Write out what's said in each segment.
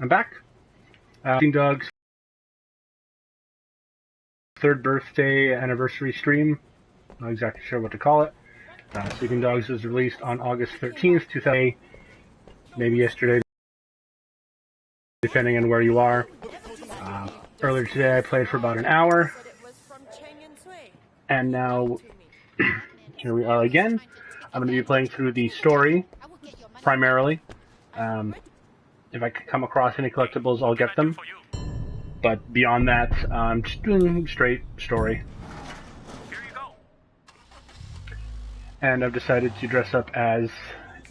I'm back. Sleeping Dogs' third birthday anniversary stream. Not exactly sure what to call it. Sleeping Dogs was released on August 13th, 2008. Maybe yesterday, depending on where you are. Earlier today, I played for about an hour. And now, here we are again. I'm going to be playing through the story, primarily. If I come across any collectibles, I'll get them. But beyond that, I'm just doing straight story. And I've decided to dress up as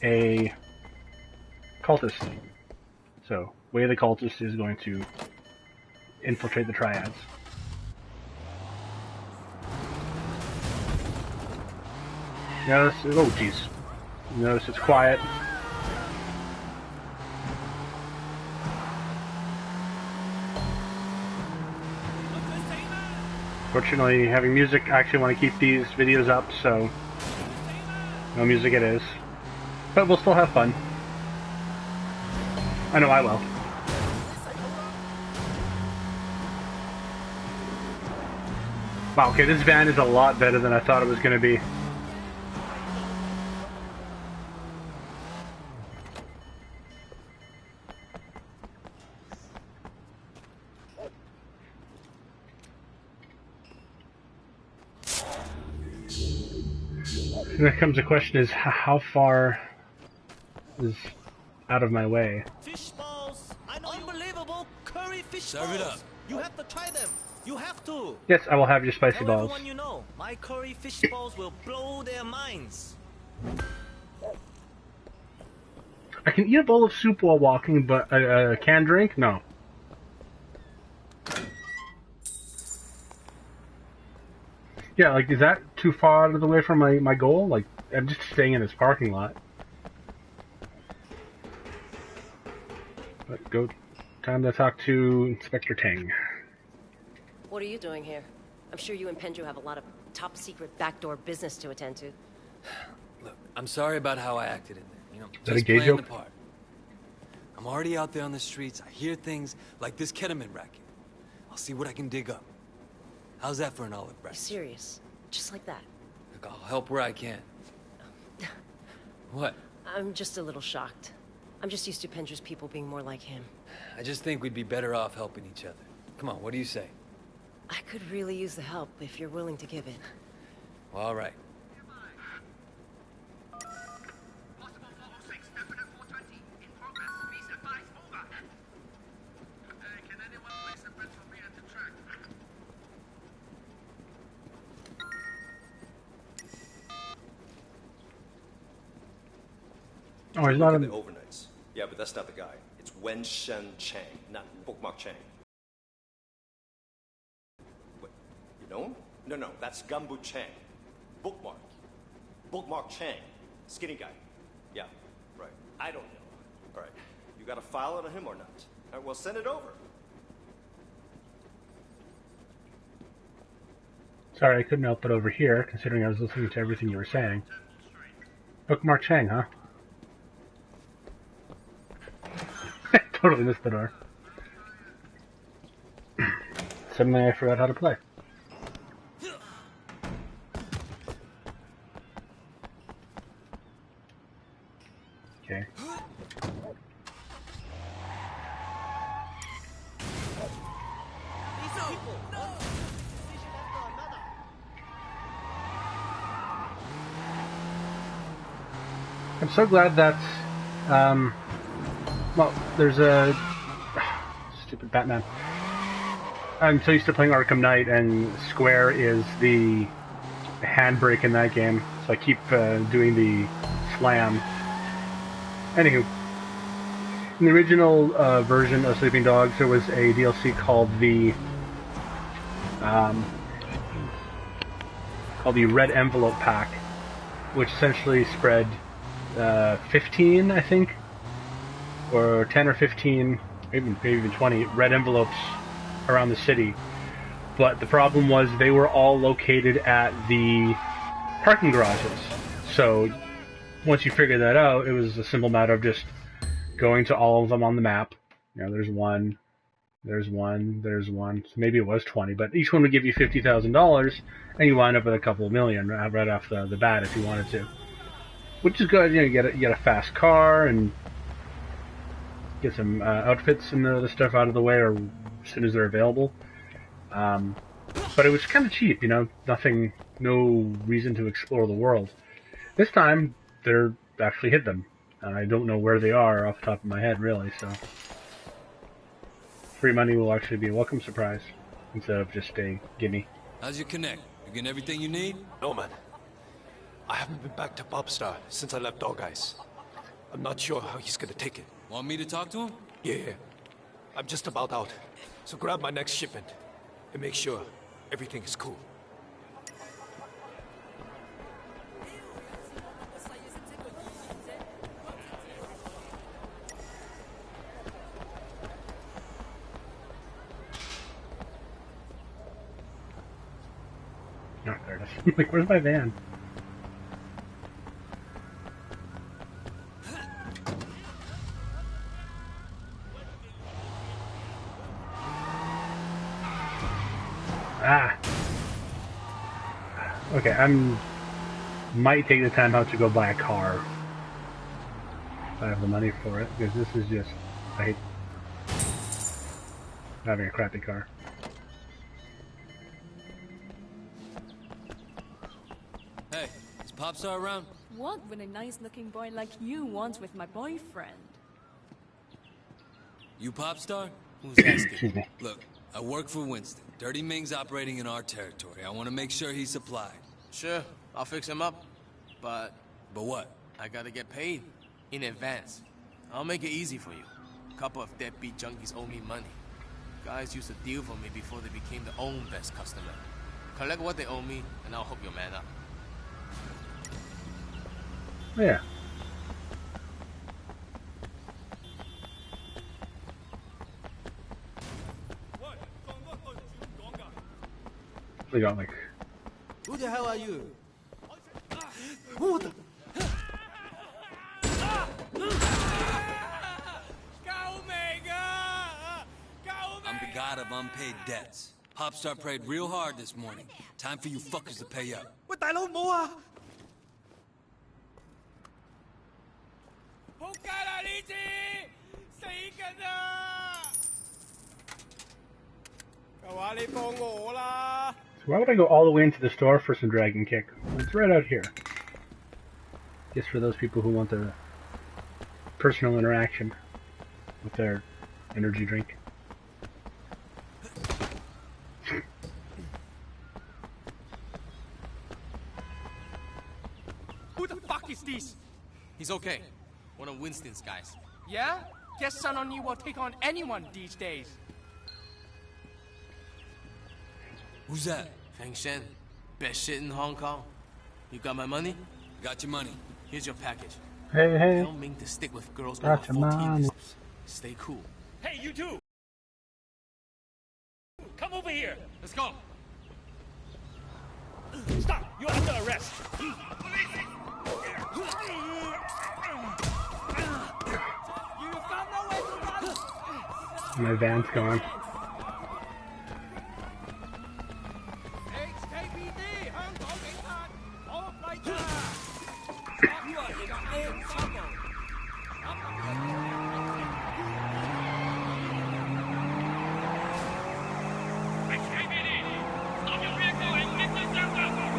a cultist. So, Way of the Cultist is going to infiltrate the Triads. Notice, oh jeez. Notice it's quiet. Fortunately, having music, I actually want to keep these videos up, so no music it is. But we'll still have fun. I know I will. Wow, okay, this van is a lot better than I thought it was going to be. There comes the question is, how far is out of my way? Fish balls! Unbelievable curry fish balls! Serve it up. You have to try them. You have to. Yes, I will have your spicy Tell balls. everyone you know, my curry fish balls will blow their minds. I can eat a bowl of soup while walking, but a canned drink? No. Yeah, like, is that too far out of the way from my goal? Like, I'm just staying in this parking lot. But go. Time to talk to Inspector Tang. What are you doing here? I'm sure you and Pendrew have a lot of top-secret backdoor business to attend to. Look, I'm sorry about how I acted in there. You know, that just a gay playing joke? the part. I'm already out there on the streets. I hear things like this ketamine racket. I'll see what I can dig up. How's that for an olive You're branch? serious? Just like that? Look, I'll help where I can. What? I'm just a little shocked. I'm just used to Pendrew's people being more like him. I just think we'd be better off helping each other. Come on, what do you say? I could really use the help if you're willing to give it. Well, all right. Oh, he's not Look in... at the overnights. Yeah, but that's not the guy. It's Wen Shen Chang, not Bookmark Chang. What? You know him? No, that's Gumbu Chang. Bookmark. Bookmark Chang. Skinny guy. Yeah, right. I don't know. All right. You got a file on him or not? All right, well, send it over. Sorry, I couldn't help but over here, considering I was listening to everything you were saying. Bookmark Chang, huh? Totally missed the door. Suddenly I forgot how to play. Okay. I'm so glad that, well, there's a... Stupid Batman. I'm so used to playing Arkham Knight, and Square is the handbrake in that game, so I keep doing the slam. Anywho, in the original version of Sleeping Dogs, there was a DLC called the Red Envelope Pack, which essentially spread 15, I think, or 10 or 15, maybe even 20 red envelopes around the city. But the problem was they were all located at the parking garages. So once you figured that out, it was a simple matter of just going to all of them on the map You know, there's one, there's one, there's one. So maybe it was 20, but each one would give you $50,000, and you wind up with a couple of million right off the bat if you wanted to, which is good. You know, you get a fast car and get some outfits and the stuff out of the way, or as soon as they're available. But it was kind of cheap, you know, no reason to explore the world. This time, they're actually hid them. I don't know where they are off the top of my head, really, so free money will actually be a welcome surprise instead of just a gimme. How's your connect? You getting everything you need? No, man. I haven't been back to Popstar since I left Dog Eyes. I'm not sure how he's gonna take it. Want me to talk to him? Yeah. I'm just about out. So grab my next shipment and make sure everything is cool. Oh, there it is. Like, where's my van? Ah. Okay, might take the time out to go buy a car. If I have the money for it, because this is just, I hate having a crappy car. Hey, is Popstar around? What would a nice-looking boy like you want with my boyfriend? You Popstar? Who's Excuse asking? me. Look, I work for Winston. Dirty Ming's operating in our territory. I want to make sure he's supplied. Sure, I'll fix him up. But But what? I gotta get paid in advance. I'll make it easy for you. A couple of deadbeat junkies owe me money. Guys used to deal for me before they became their own best customer. Collect what they owe me, and I'll hook your man up. Yeah. They got like. Who the hell are you? I'm the god of unpaid debts. Popstar prayed real hard this morning. Time for you fuckers to pay up. 喂，大佬冇啊！仆街啦！呢次死緊啊！舊話你幫我啦！ So why would I go all the way into the store for some Dragon Kick? It's right out here. Just for those people who want the personal interaction with their energy drink. Who the fuck is this? He's okay. One of Winston's guys. Yeah? Guess Sun On You will take on anyone these days. Who's that? Feng Shen. Best shit in Hong Kong. You got my money? Got your money. Here's your package. Hey, hey. Tell Ming to stick with girls over Got your 14. money. Stay cool. Hey, you two! Come over here! Let's go. Stop! You're under arrest! You found nowhere to run. My van's gone. HKPD 香港警察，我嚟㗎。呢個係個 A 三號。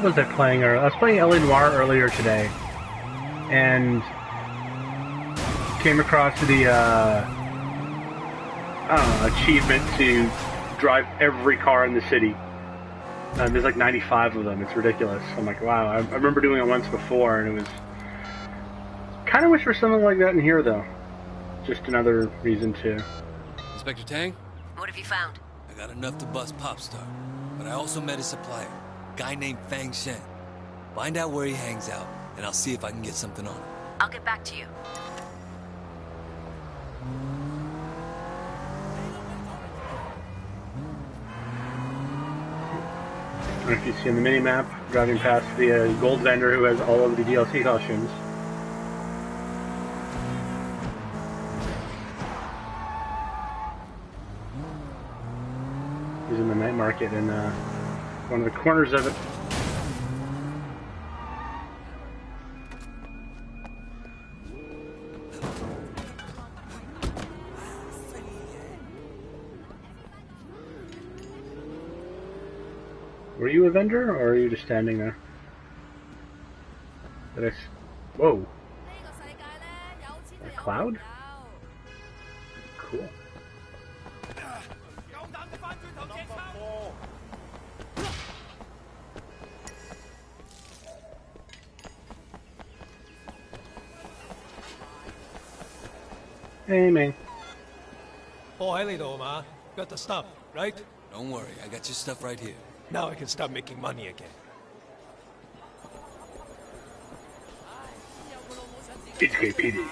What was I playing? I was playing L.A. Noire earlier today, and came across the achievement to drive every car in the city. There's like 95 of them. It's ridiculous. I'm like, wow. I remember doing it once before, and it was kind of wish for something like that in here, though. Just another reason to. Inspector Tang? What have you found? I got enough to bust Popstar, but I also met his supplier, a guy named Feng Shen. Find out where he hangs out, and I'll see if I can get something on him. I'll get back to you. I don't know if you see on the mini-map, driving past the gold vendor who has all of the DLC costumes. He's in the night market in one of the corners of it. Were you a vendor, or are you just standing there? Whoa. A cloud? Cool. Hey, man. Got the stuff, right? Don't worry, I got your stuff right here. Now I can start making money again. HKPD.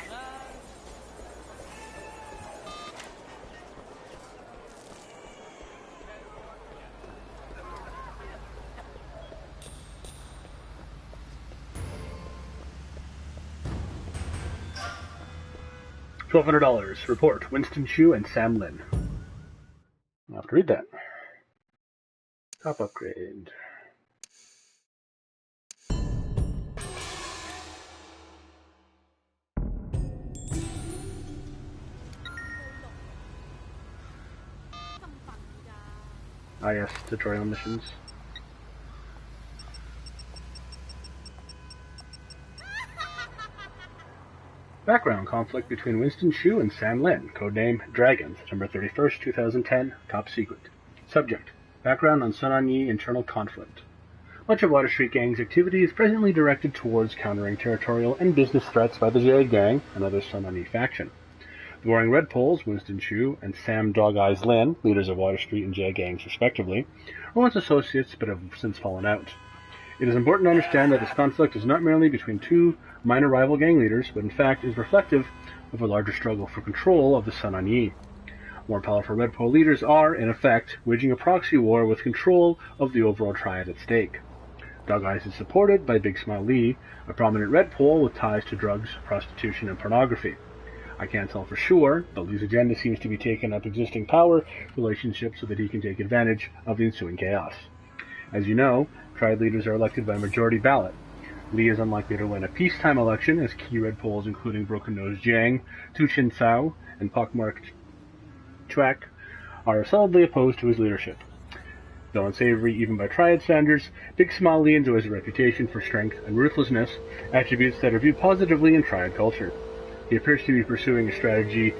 $1,200. Report. Winston Chu and Sam Lin. I'll have to read that. Top upgrade. Ah yes, tutorial missions. Background conflict between Winston Chu and Sam Lin, codename Dragon, September 31st, 2010, top secret. Subject: background on Sun On Yee internal conflict. Much of Water Street Gang's activity is presently directed towards countering territorial and business threats by the Jade Gang, another Sun On Yee faction. The Roaring Red Poles, Winston Chu and Sam Dog Eyes Lin, leaders of Water Street and Jade Gangs respectively, are once associates but have since fallen out. It is important to understand that this conflict is not merely between two minor rival gang leaders, but in fact is reflective of a larger struggle for control of the Sun On Yee. More powerful Red Pole leaders are, in effect, waging a proxy war with control of the overall triad at stake. Dog Eyes is supported by Big Smile Lee, a prominent Red Pole with ties to drugs, prostitution, and pornography. I can't tell for sure, but Lee's agenda seems to be taking up existing power relationships so that he can take advantage of the ensuing chaos. As you know, triad leaders are elected by majority ballot. Lee is unlikely to win a peacetime election, as key Red Poles including Broken Nose Jiang, Tu Chin Sao, and Pockmarked Chuak are solidly opposed to his leadership. Though unsavory even by triad standards, Big Smile Lee enjoys a reputation for strength and ruthlessness, attributes that are viewed positively in triad culture. He appears to be pursuing a strategy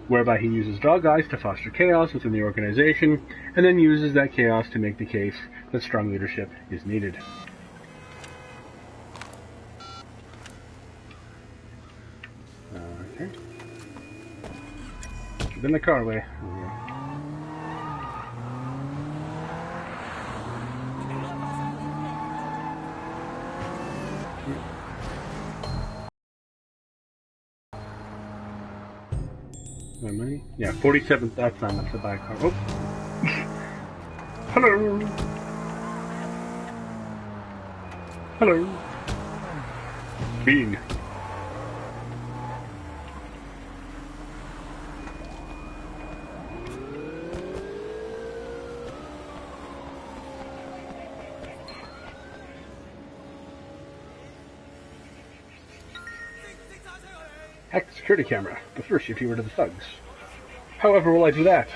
whereby he uses Dog Eyes to foster chaos within the organization, and then uses that chaos to make the case that strong leadership is needed. Okay. Keep in the car way. My money? Yeah, 47. That's not enough to buy a car. Oh. Hello. Hello. Bean. Hack the security camera, but first you fewer to the thugs. However will I do that?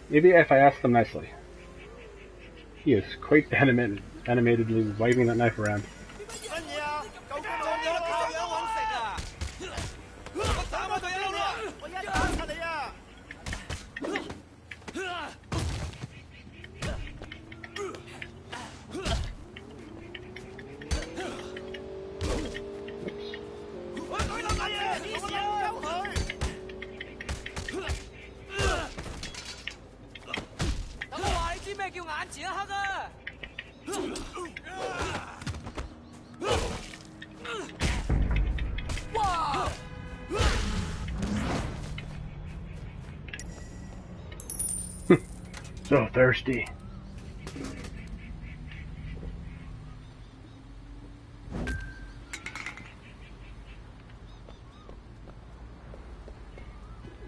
Maybe if I ask them nicely. He is quite animatedly waving that knife around. So thirsty.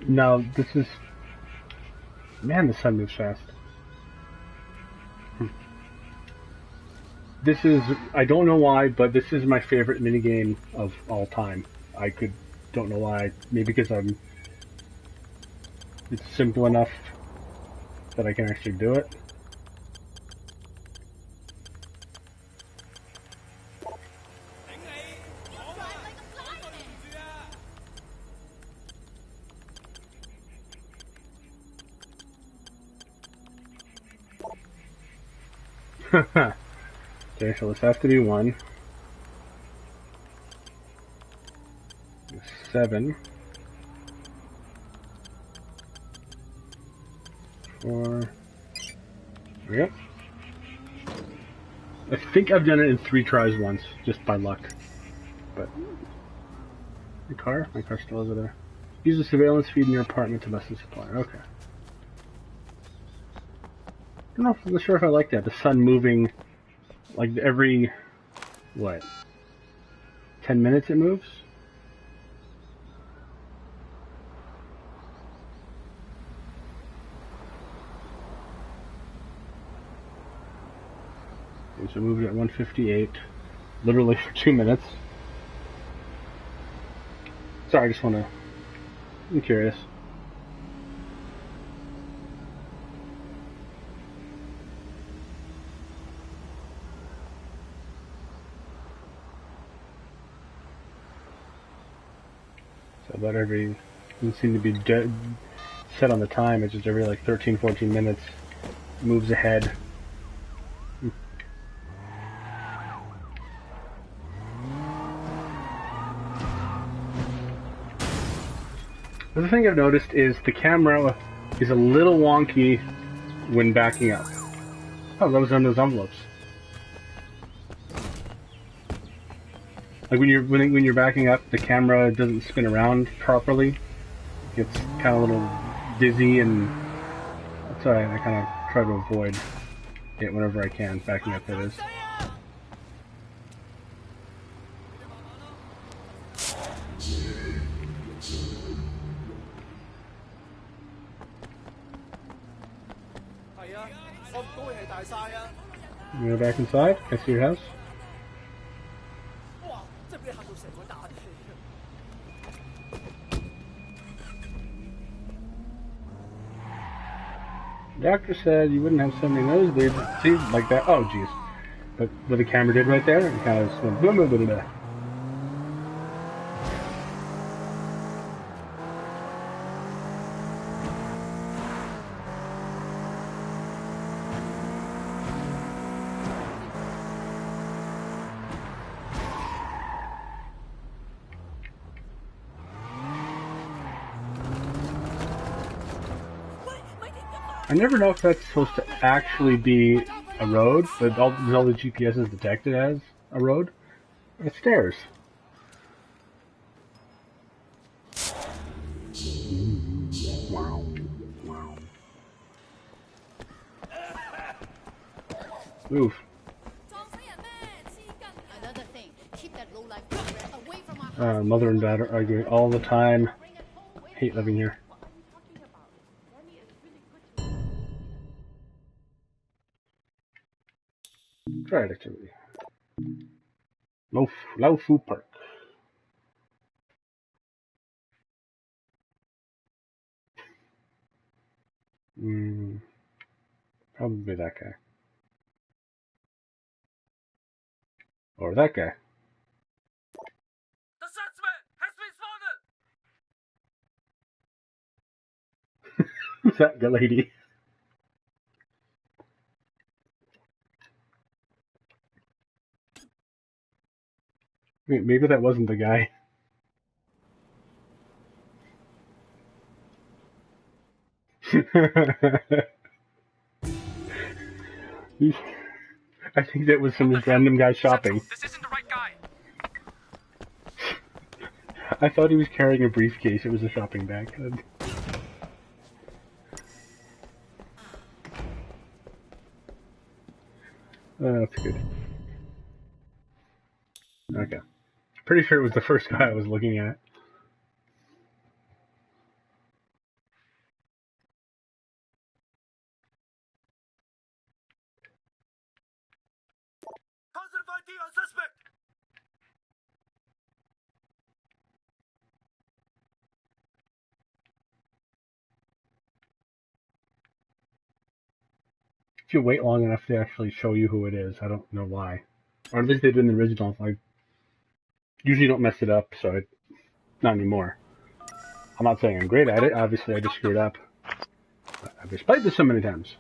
Now, this is Man, the sun moves fast. This is, I don't know why, but this is my favorite minigame of all time. Don't know why. Maybe because it's simple enough that I can actually do it. Okay, so this has to be 1. 7. 4. Yep. I think I've done it in 3 tries once, just by luck. But my car still over there. Use the surveillance feed in your apartment to bust the supplier. Okay. I'm not sure if I like that. The sun moving, like every, what, 10 minutes it moves? Okay, so it moved at 158, literally for 2 minutes. Sorry, I just want to, I'm curious. So about every, doesn't seem to be set on the time, it's just every like 13, 14 minutes, moves ahead. The other thing I've noticed is the camera is a little wonky when backing up. Oh, that was on those envelopes. Like when you're backing up, the camera doesn't spin around properly. It's kind of a little dizzy, and that's why I kind of try to avoid it whenever I can. Backing up, that is. You go back inside. Can I see your house? Doctor said you wouldn't have so many nosebleeds. See, like that. Oh, jeez. But what the camera did right there, it kind of went boom, boom, boom, boom. I never know if that's supposed to actually be a road, but all the GPS is detected as a road. It's stairs. Wow. Wow. Move. Mother and daughter arguing all the time. Hate living here. Triad activity. Lau Fu Park. Probably that guy. Or that guy. The suspect has been spotted! Who's that good lady? Maybe that wasn't the guy. I think that was some random guy shopping. This isn't the right guy. I thought he was carrying a briefcase. It was a shopping bag. That's good. Okay. Pretty sure it was the first guy I was looking at. if you wait long enough, they actually show you who it is. I don't know why, or at least they did in the original. I usually don't mess it up, so not anymore. I'm not saying I'm great at it. Obviously, I just screwed up. I've just played this so many times.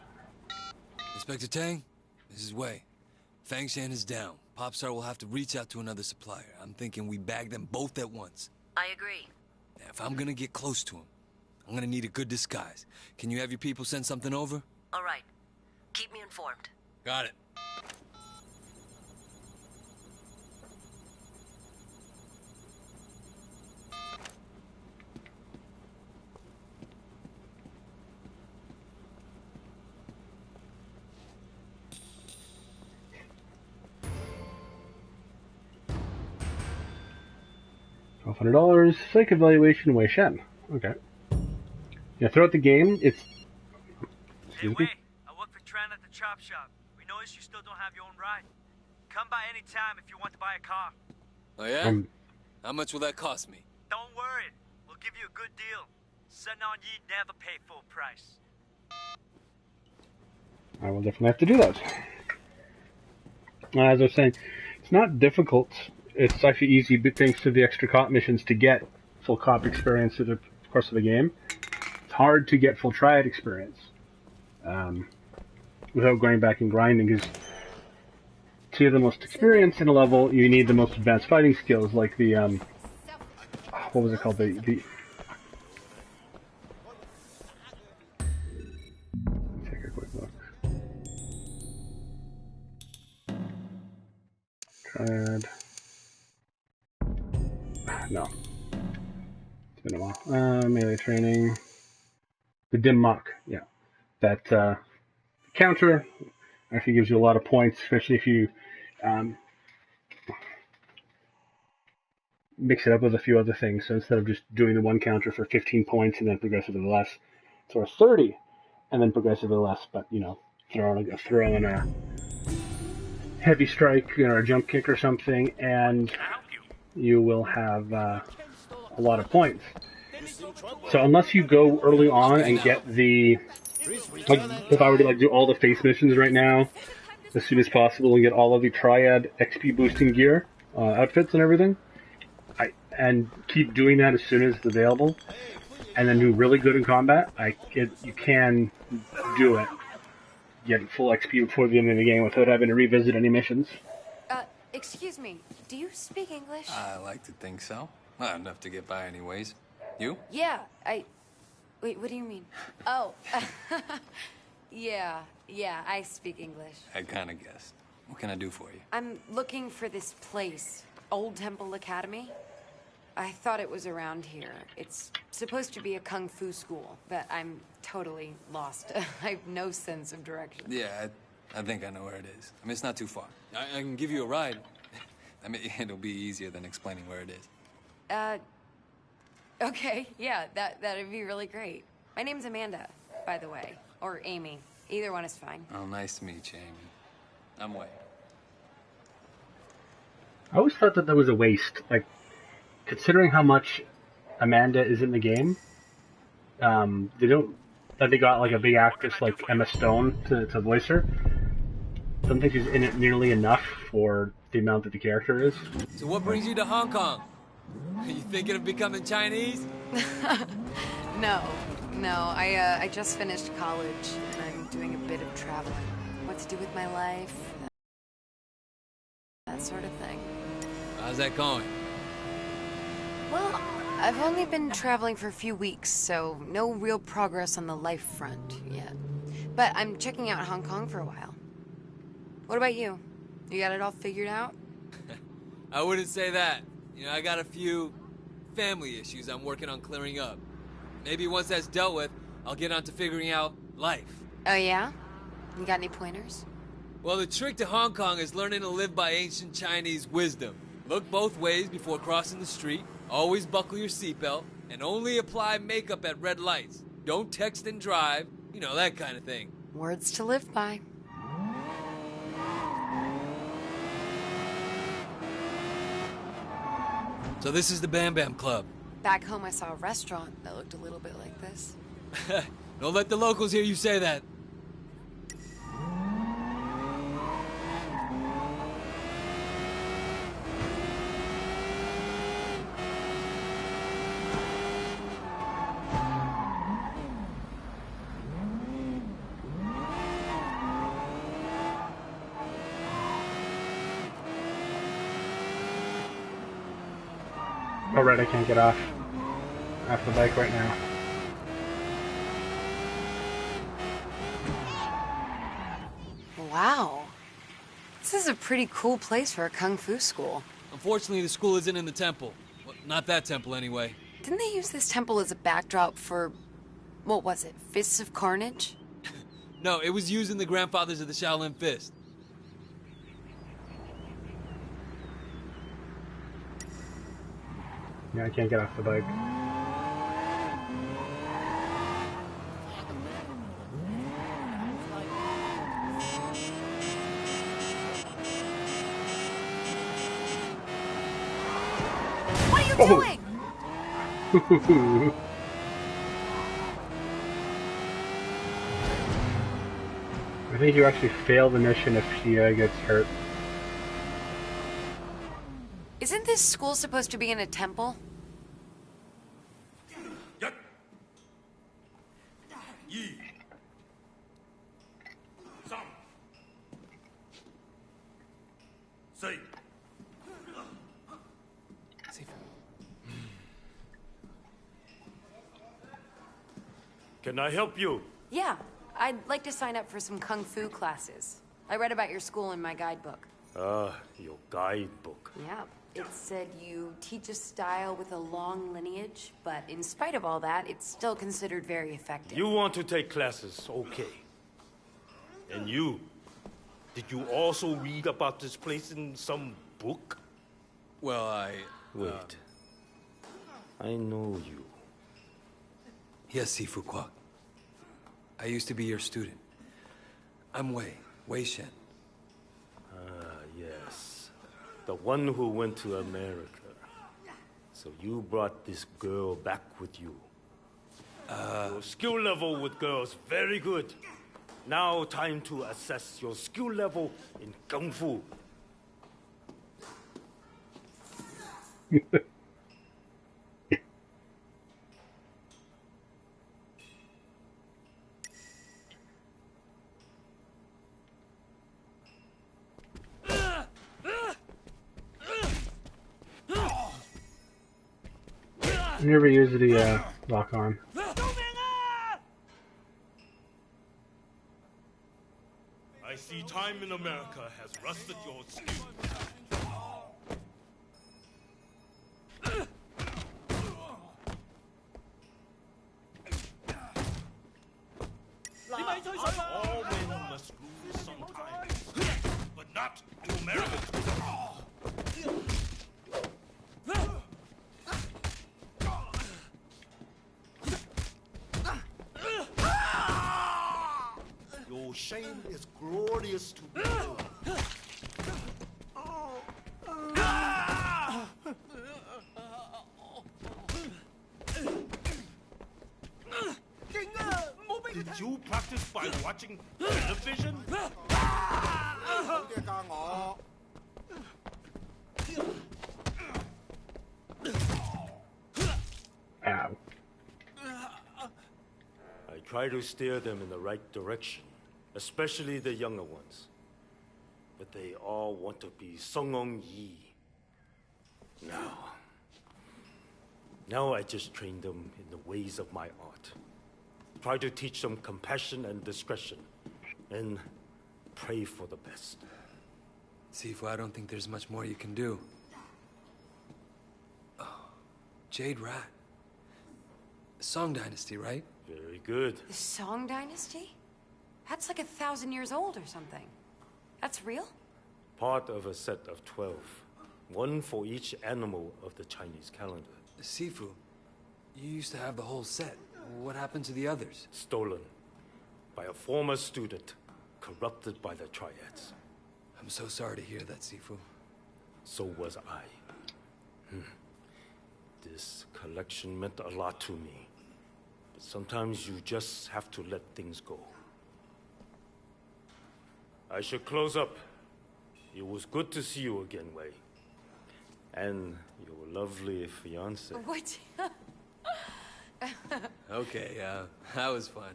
Inspector Tang, this is Wei. Fang Shan is down. Popstar will have to reach out to another supplier. I'm thinking we bag them both at once. I agree. Now, if I'm gonna get close to him, I'm gonna need a good disguise. Can you have your people send something over? All right. Keep me informed. Got it. $1,200. Psych evaluation, Wei Shen. Okay. Yeah, throughout the game, it's... Hey, Wei, I work for Tran at the chop shop. We noticed you still don't have your own ride. Come by any time if you want to buy a car. Oh, yeah? How much will that cost me? Don't worry. We'll give you a good deal. Sun On Yi never pay full price. I will definitely have to do that. As I was saying, it's not difficult. It's actually easy, but thanks to the extra cop missions, to get full cop experience through the course of the game. It's hard to get full triad experience without going back and grinding, because to get the most experience in a level, you need the most advanced fighting skills, like the what was it called? The take a quick look. Triad. No. It's been a while. Melee training. The Dim Mak, yeah. That counter actually gives you a lot of points, especially if you mix it up with a few other things. So instead of just doing the one counter for 15 points and then progressively less, it's worth 30 and then progressively less. But, you know, throw in a heavy strike, or a jump kick or something, and you will have a lot of points. So unless you go early on and get the, like, if I were to do all the face missions right now as soon as possible and get all of the Triad XP boosting gear, outfits and everything, and keep doing that as soon as it's available, and then do really good in combat, you can do it, get full XP before the end of the game without having to revisit any missions. Excuse me, do you speak English? I like to think so. Not enough to get by anyways. You? Yeah, Wait, what do you mean? Oh, yeah, I speak English. I kind of guessed. What can I do for you? I'm looking for this place, Old Temple Academy. I thought it was around here. It's supposed to be a kung fu school, but I'm totally lost. I have no sense of direction. Yeah, I think I know where it is. I mean, it's not too far. I can give you a ride. I mean, it'll be easier than explaining where it is. Okay, yeah, that'd be really great. My name's Amanda, by the way. Or Amy. Either one is fine. Oh, nice to meet you, Amy. I'm Wei. I always thought that was a waste. Like, considering how much Amanda is in the game, they got like a big actress like Emma Stone to voice her. I don't think she's in it nearly enough for the amount that the character is. So what brings you to Hong Kong? Are you thinking of becoming Chinese? No. I just finished college, and I'm doing a bit of traveling. What to do with my life, that sort of thing. How's that going? Well, I've only been traveling for a few weeks, so no real progress on the life front yet. But I'm checking out Hong Kong for a while. What about you? You got it all figured out? I wouldn't say that. You know, I got a few family issues I'm working on clearing up. Maybe once that's dealt with, I'll get on to figuring out life. Oh, yeah? You got any pointers? Well, the trick to Hong Kong is learning to live by ancient Chinese wisdom. Look both ways before crossing the street, always buckle your seatbelt, and only apply makeup at red lights. Don't text and drive, you know, that kind of thing. Words to live by. So this is the Bam Bam Club. Back home I saw a restaurant that looked a little bit like this. Don't let the locals hear you say that. Oh, right, I can't get off the bike right now. Wow. This is a pretty cool place for a kung fu school. Unfortunately, the school isn't in the temple. Well, not that temple, anyway. Didn't they use this temple as a backdrop for, what was it, Fists of Carnage? No, it was used in the Grandfathers of the Shaolin Fist. Yeah, I can't get off the bike. What are you doing? I think you actually fail the mission if she gets hurt. Isn't this school supposed to be in a temple? Can I help you? Yeah, I'd like to sign up for some kung fu classes. I read about your school in my guidebook. Your guidebook. Yeah, it said you teach a style with a long lineage, but in spite of all that, it's still considered very effective. You want to take classes, okay. And you? Did you also read about this place in some book? Well, Wait. I know you. Yes, Sifu Kwok. I used to be your student. I'm Wei Shen. Yes. The one who went to America. So you brought this girl back with you. Your skill level with girls, very good. Now time to assess your skill level in Kung Fu. I never used the lock on. I see time in America has rusted your skill. All men must lose sometimes, but not to Americans. Your shame is glorious to behold. Did you practice by watching television? Ow. I try to steer them in the right direction, especially the younger ones. But they all want to be Song Yi. Now I just train them in the ways of my art. Try to teach them compassion and discretion, and pray for the best. Sifu, I don't think there's much more you can do. Oh, Jade Rat. Song Dynasty, right? Very good. The Song Dynasty? That's like 1,000 years old or something. That's real? Part of a set of 12. One for each animal of the Chinese calendar. Sifu, you used to have the whole set. What happened to the others? Stolen by a former student, corrupted by the Triads. I'm so sorry to hear that, Sifu. So was I. This collection meant a lot to me. But sometimes you just have to let things go. I should close up. It was good to see you again, Wei. And your lovely fiancé. What? Okay, that was fun.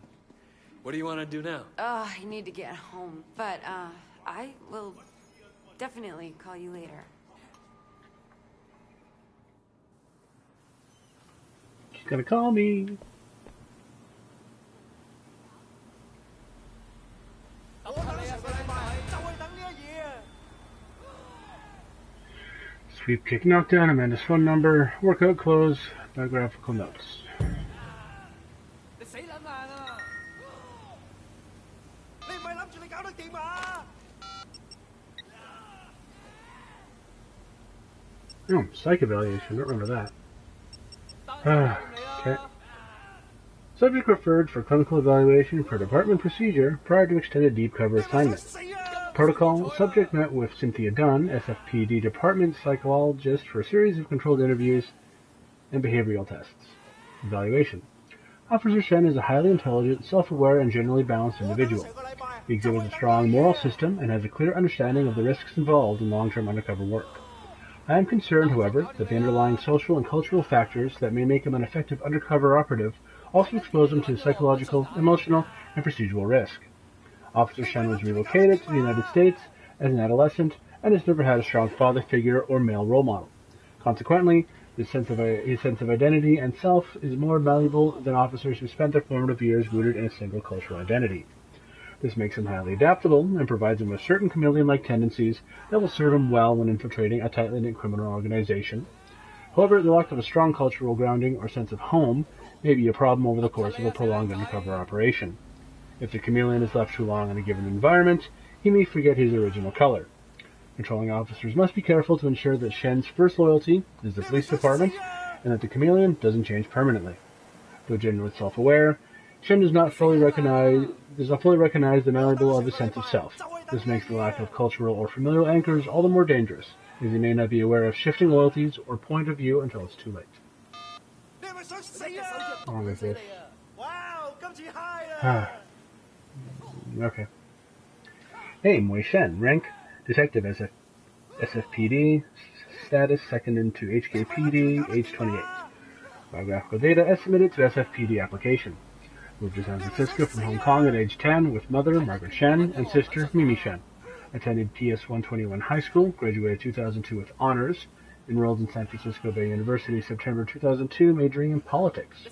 What do you want to do now? I need to get home, but I will definitely call you later. gonna call me. Sweep kick knockdown, Amanda's phone number, workout clothes, biographical notes. Oh, psych evaluation, I don't remember that. Okay. Subject referred for clinical evaluation for department procedure prior to extended deep cover assignment. Protocol, subject met with Cynthia Dunn, SFPD department psychologist, for a series of controlled interviews and behavioral tests. Evaluation. Officer Shen is a highly intelligent, self-aware, and generally balanced individual. He exhibits a strong moral system and has a clear understanding of the risks involved in long-term undercover work. I am concerned, however, that the underlying social and cultural factors that may make him an effective undercover operative also expose him to psychological, emotional, and procedural risk. Officer Shen was relocated to the United States as an adolescent and has never had a strong father figure or male role model. Consequently, his sense of identity and self is more valuable than officers who spent their formative years rooted in a single cultural identity. This makes him highly adaptable and provides him with certain chameleon-like tendencies that will serve him well when infiltrating a tightly knit criminal organization. However, the lack of a strong cultural grounding or sense of home may be a problem over the course of a prolonged undercover operation. If the chameleon is left too long in a given environment, he may forget his original color. Controlling officers must be careful to ensure that Shen's first loyalty is the police department and that the chameleon doesn't change permanently. Though genuinely self-aware, Shen does not fully recognize the malleable of his sense of self. This makes the lack of cultural or familial anchors all the more dangerous, as he may not be aware of shifting loyalties or point of view until it's too late. Wrong with this. Okay. Name, Wei Shen. Rank, Detective SFPD. Status, second into HKPD. Age 28. Biographical data estimated to SFPD application. Moved to San Francisco from Hong Kong at age 10 with mother, Margaret Shen, and sister, Mimi Shen. Attended PS 121 High School, graduated 2002 with honors. Enrolled in San Francisco Bay University September 2002, majoring in politics.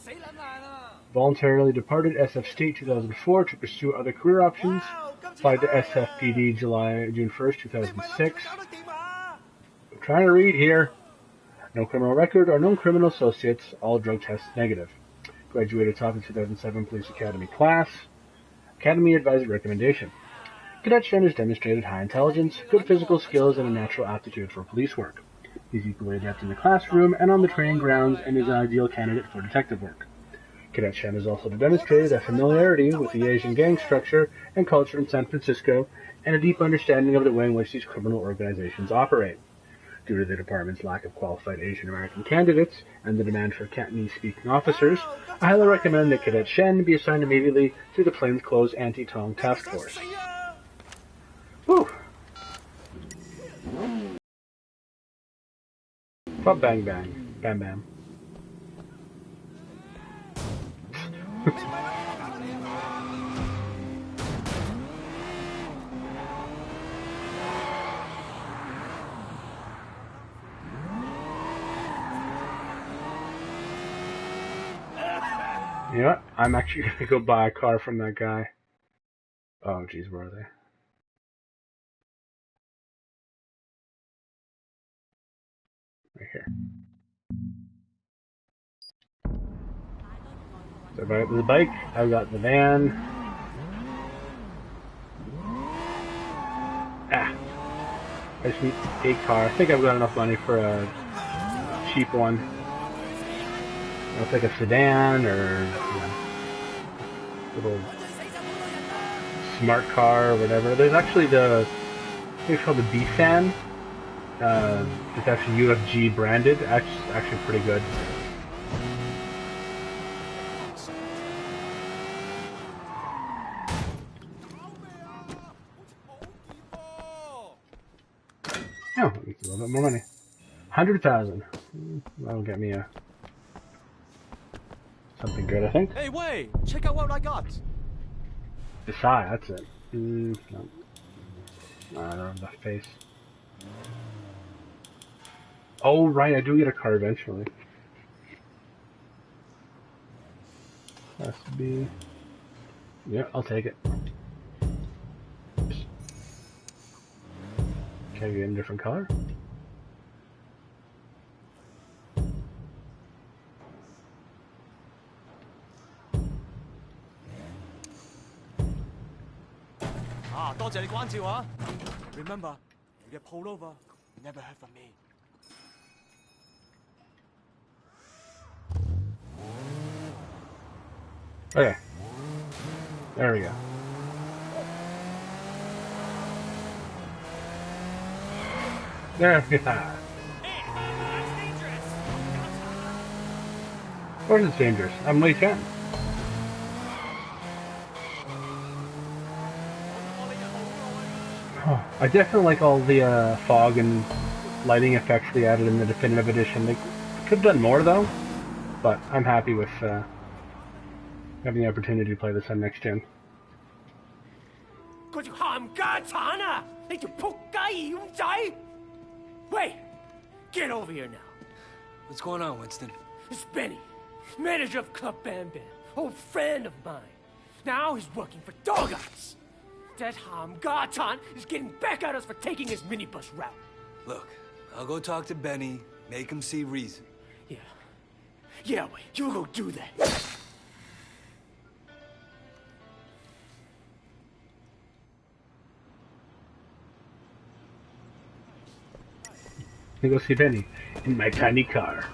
Voluntarily departed SF State 2004 to pursue other career options. Applied to SFPD June 1st, 2006. I'm trying to read here. No criminal record or known criminal associates. All drug tests negative. Graduated top of 2007 Police Academy class. Academy Advisor recommendation. Cadet Shen has demonstrated high intelligence, good physical skills, and a natural aptitude for police work. He's equally adept in the classroom and on the training grounds and is an ideal candidate for detective work. Cadet Shen has also demonstrated a familiarity with the Asian gang structure and culture in San Francisco and a deep understanding of the way in which these criminal organizations operate. Due to the department's lack of qualified Asian American candidates and the demand for Cantonese-speaking officers, I highly recommend that Cadet Shen be assigned immediately to the Plainclothes Anti-Tong Task Force. Whew. Pop bang bang. Bam bam. You know what? I'm actually going to go buy a car from that guy. Oh, geez, where are they? Right here. So if I got the bike, I've got the van. I just need a car. I think I've got enough money for a cheap one. It's like a sedan or little smart car or whatever. There's actually I think it's called the B-Fan. It's actually UFG branded. Actually pretty good. Oh, it's a little bit more money. 100,000. That'll get me something good, I think. Hey, wait! Check out what I got! Desai, that's it. No. I don't have the face. Oh, right, I do get a car eventually. Has to be. Yeah, I'll take it. Can I get in a different color? Remember, you get pulled over, you never heard from me. Okay. There we go. There we are. Of course it's dangerous. I'm Lee Chen. Oh, I definitely like all the fog and lighting effects they added in the Definitive Edition. They could have done more though, but I'm happy with having the opportunity to play this on next gen. Wait! Get over here now. What's going on, Winston? It's Benny, manager of Club Bam Bam, old friend of mine. Now he's working for Dog Eyes. That Ham Gatan is getting back at us for taking his minibus route. Look, I'll go talk to Benny, make him see reason. Yeah, wait, you go do that. Let me go see Benny in my tiny car.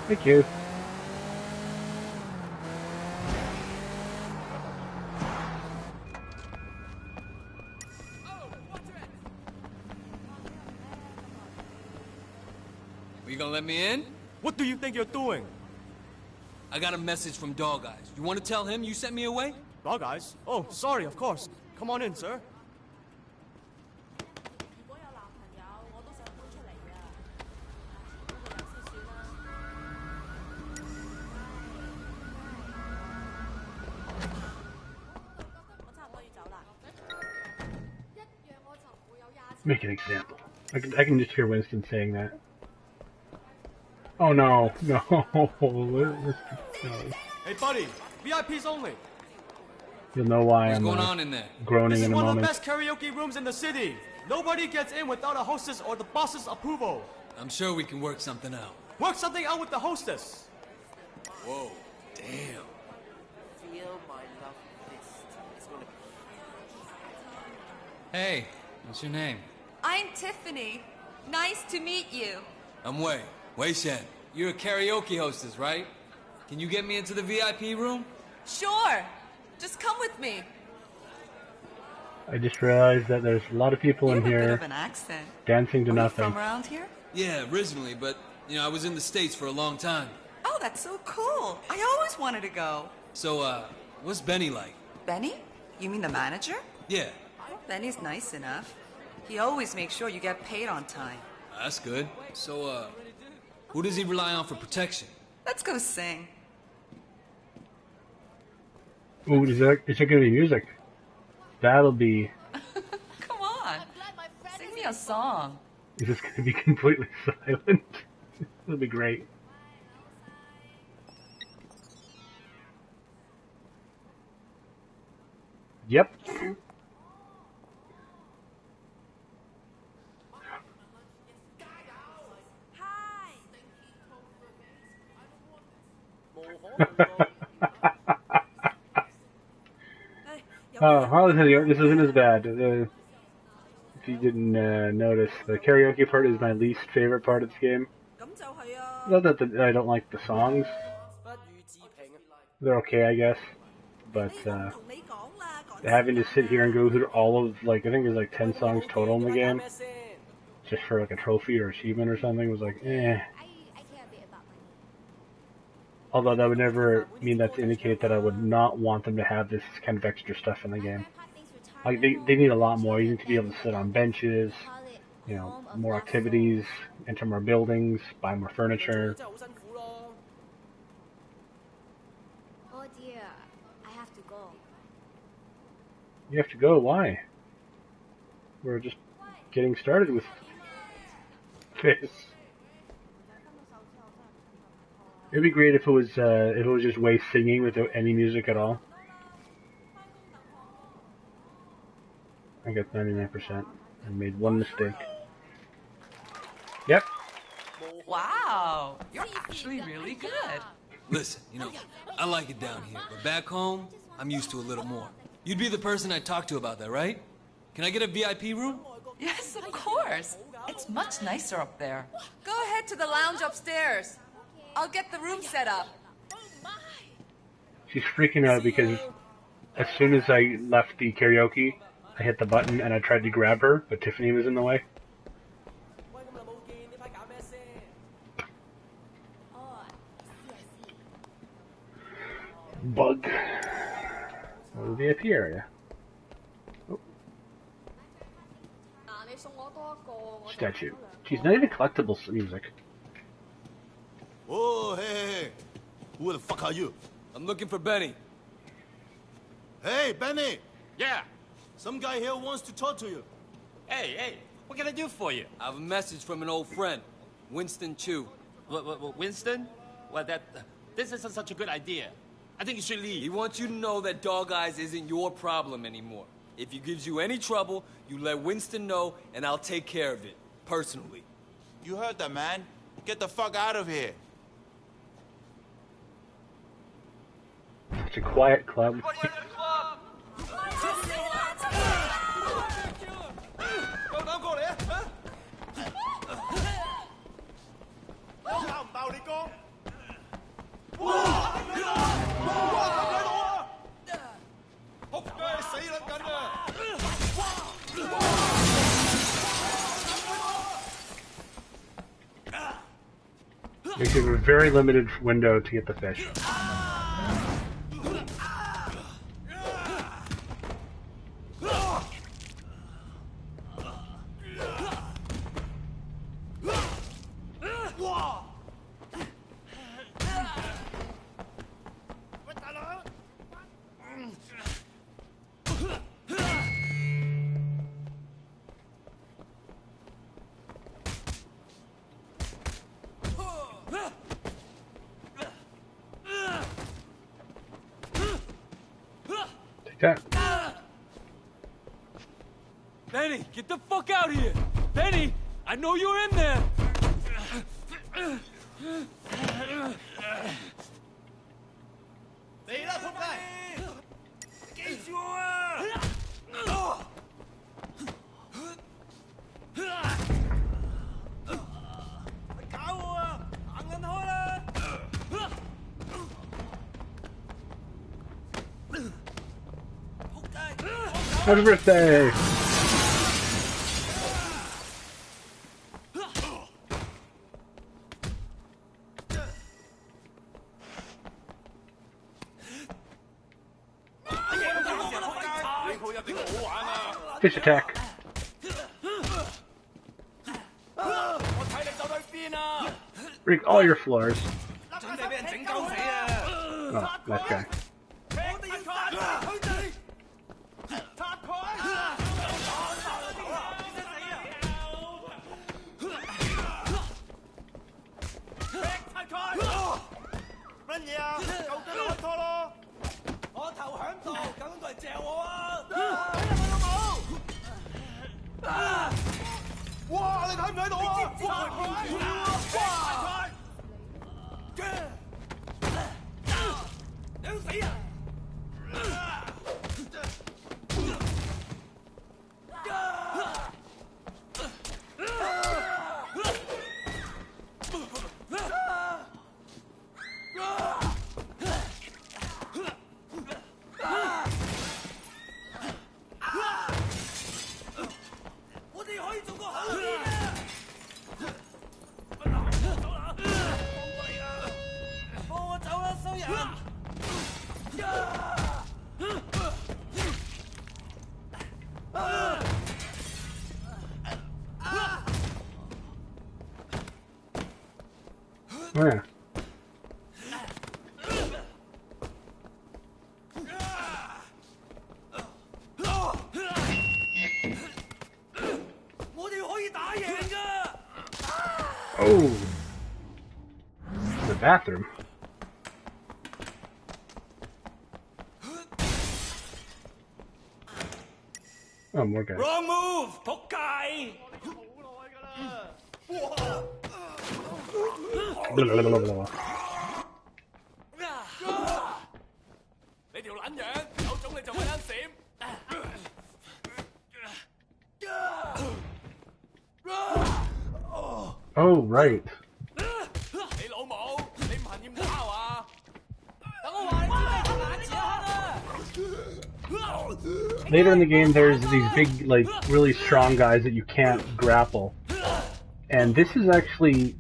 Thank you. You gonna let me in? What do you think you're doing? I got a message from Dog Eyes. You want to tell him you sent me away? Dog Eyes? Oh, sorry, of course. Come on in, sir. Make an example. I can just hear Winston saying that. Oh no, no. No. Hey, buddy, VIPs only. You'll know why What's I'm going on in there? groaning This is in a one of the moment. best karaoke rooms in the city. Nobody gets in without a hostess or the boss's approval. I'm sure we can work something out. Work something out with the hostess. Whoa, damn. Feel my love fist. It's gonna be... Hey, what's your name? I'm Tiffany. Nice to meet you. I'm Wei. Wei Shen. You're a karaoke hostess, right? Can you get me into the VIP room? Sure. Just come with me. I just realized that there's a lot of people in You have a bit here of an accent. dancing to Are you nothing. from around here? Yeah, originally, but, you know, I was in the States for a long time. Oh, that's so cool. I always wanted to go. So, what's Benny like? Benny? You mean the manager? Yeah. Benny's nice enough. He always makes sure you get paid on time. That's good. So, who does he rely on for protection? Let's go sing. Ooh, is there going to be music? That'll be... Come on. Sing me a song. Is this going to be completely silent? That'll be great. Yep. Oh, Harley, this isn't as bad. If you didn't notice, the karaoke part is my least favorite part of this game. Not that I don't like the songs. They're okay, I guess. But having to sit here and go through all of, like, I think there's like 10 songs total in the game, just for like a trophy or achievement or something, was like, eh. Although that would never mean that to indicate that I would not want them to have this kind of extra stuff in the game. Like, they need a lot more. You need to be able to sit on benches, you know, more activities, enter more buildings, buy more furniture. Oh dear, You have to go. Why? We're just getting started with this. It'd be great if it was just Wei singing without any music at all. I got 99%. I made one mistake. Yep. Wow, you're actually really good. Listen, you know, I like it down here, but back home, I'm used to a little more. You'd be the person I'd talk to about that, right? Can I get a VIP room? Yes, of course. It's much nicer up there. Go ahead to the lounge upstairs. I'll get the room set up. She's freaking out because as soon as I left the karaoke, I hit the button and I tried to grab her, but Tiffany was in the way. Bug. Oh, the VIP area. Oh. Statue. She's not even collectible music. Oh, hey. Who the fuck are you? I'm looking for Benny. Hey, Benny. Yeah. Some guy here wants to talk to you. Hey, what can I do for you? I have a message from an old friend, Winston Chu. Winston? Well, this isn't such a good idea. I think you should leave. He wants you to know that Dog Eyes isn't your problem anymore. If he gives you any trouble, you let Winston know, and I'll take care of it, personally. You heard that, man. Get the fuck out of here. It's a quiet club. They give a very limited window to get the fish. Benny, get the fuck out of here! Benny, I know you're in there! Happy birthday! Fish attack. Break all your floors. Oh, that guy. Oh. The bathroom. Oh, more guys. Wrong move! 仆街! Blah, blah, blah, blah, blah. 你條撚樣，有種你就咪撚閃！ Oh, right. 你老母，你唔恨厭打係嘛？等我話你知咩叫眼字啊！ Later in the game, there's these big, like, really strong guys that you can't grapple. And this is actually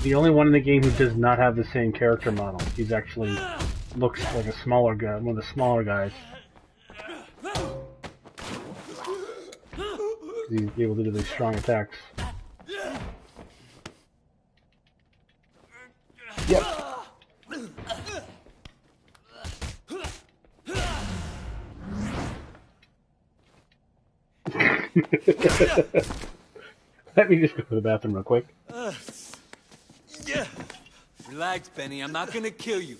the only one in the game who does not have the same character model. He's actually looks like a smaller guy, one of the smaller guys. He's able to do these strong attacks. Yep. Let me just go to the bathroom real quick. Yeah. Relax, Benny. I'm not gonna kill you.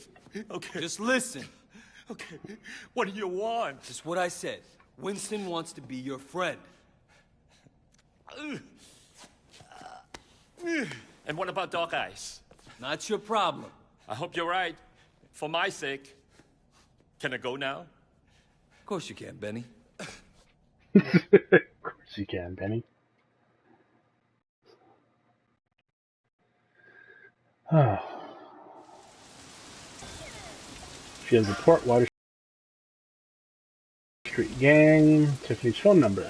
Okay. Just listen. Okay, what do you want? Just what I said. Winston wants to be your friend. And what about Dog Eyes? Not your problem. I hope you're right. For my sake. Can I go now? Of course you can, Benny. Of course you can, Benny. She has a report, Water Street Gang, Tiffany's phone number.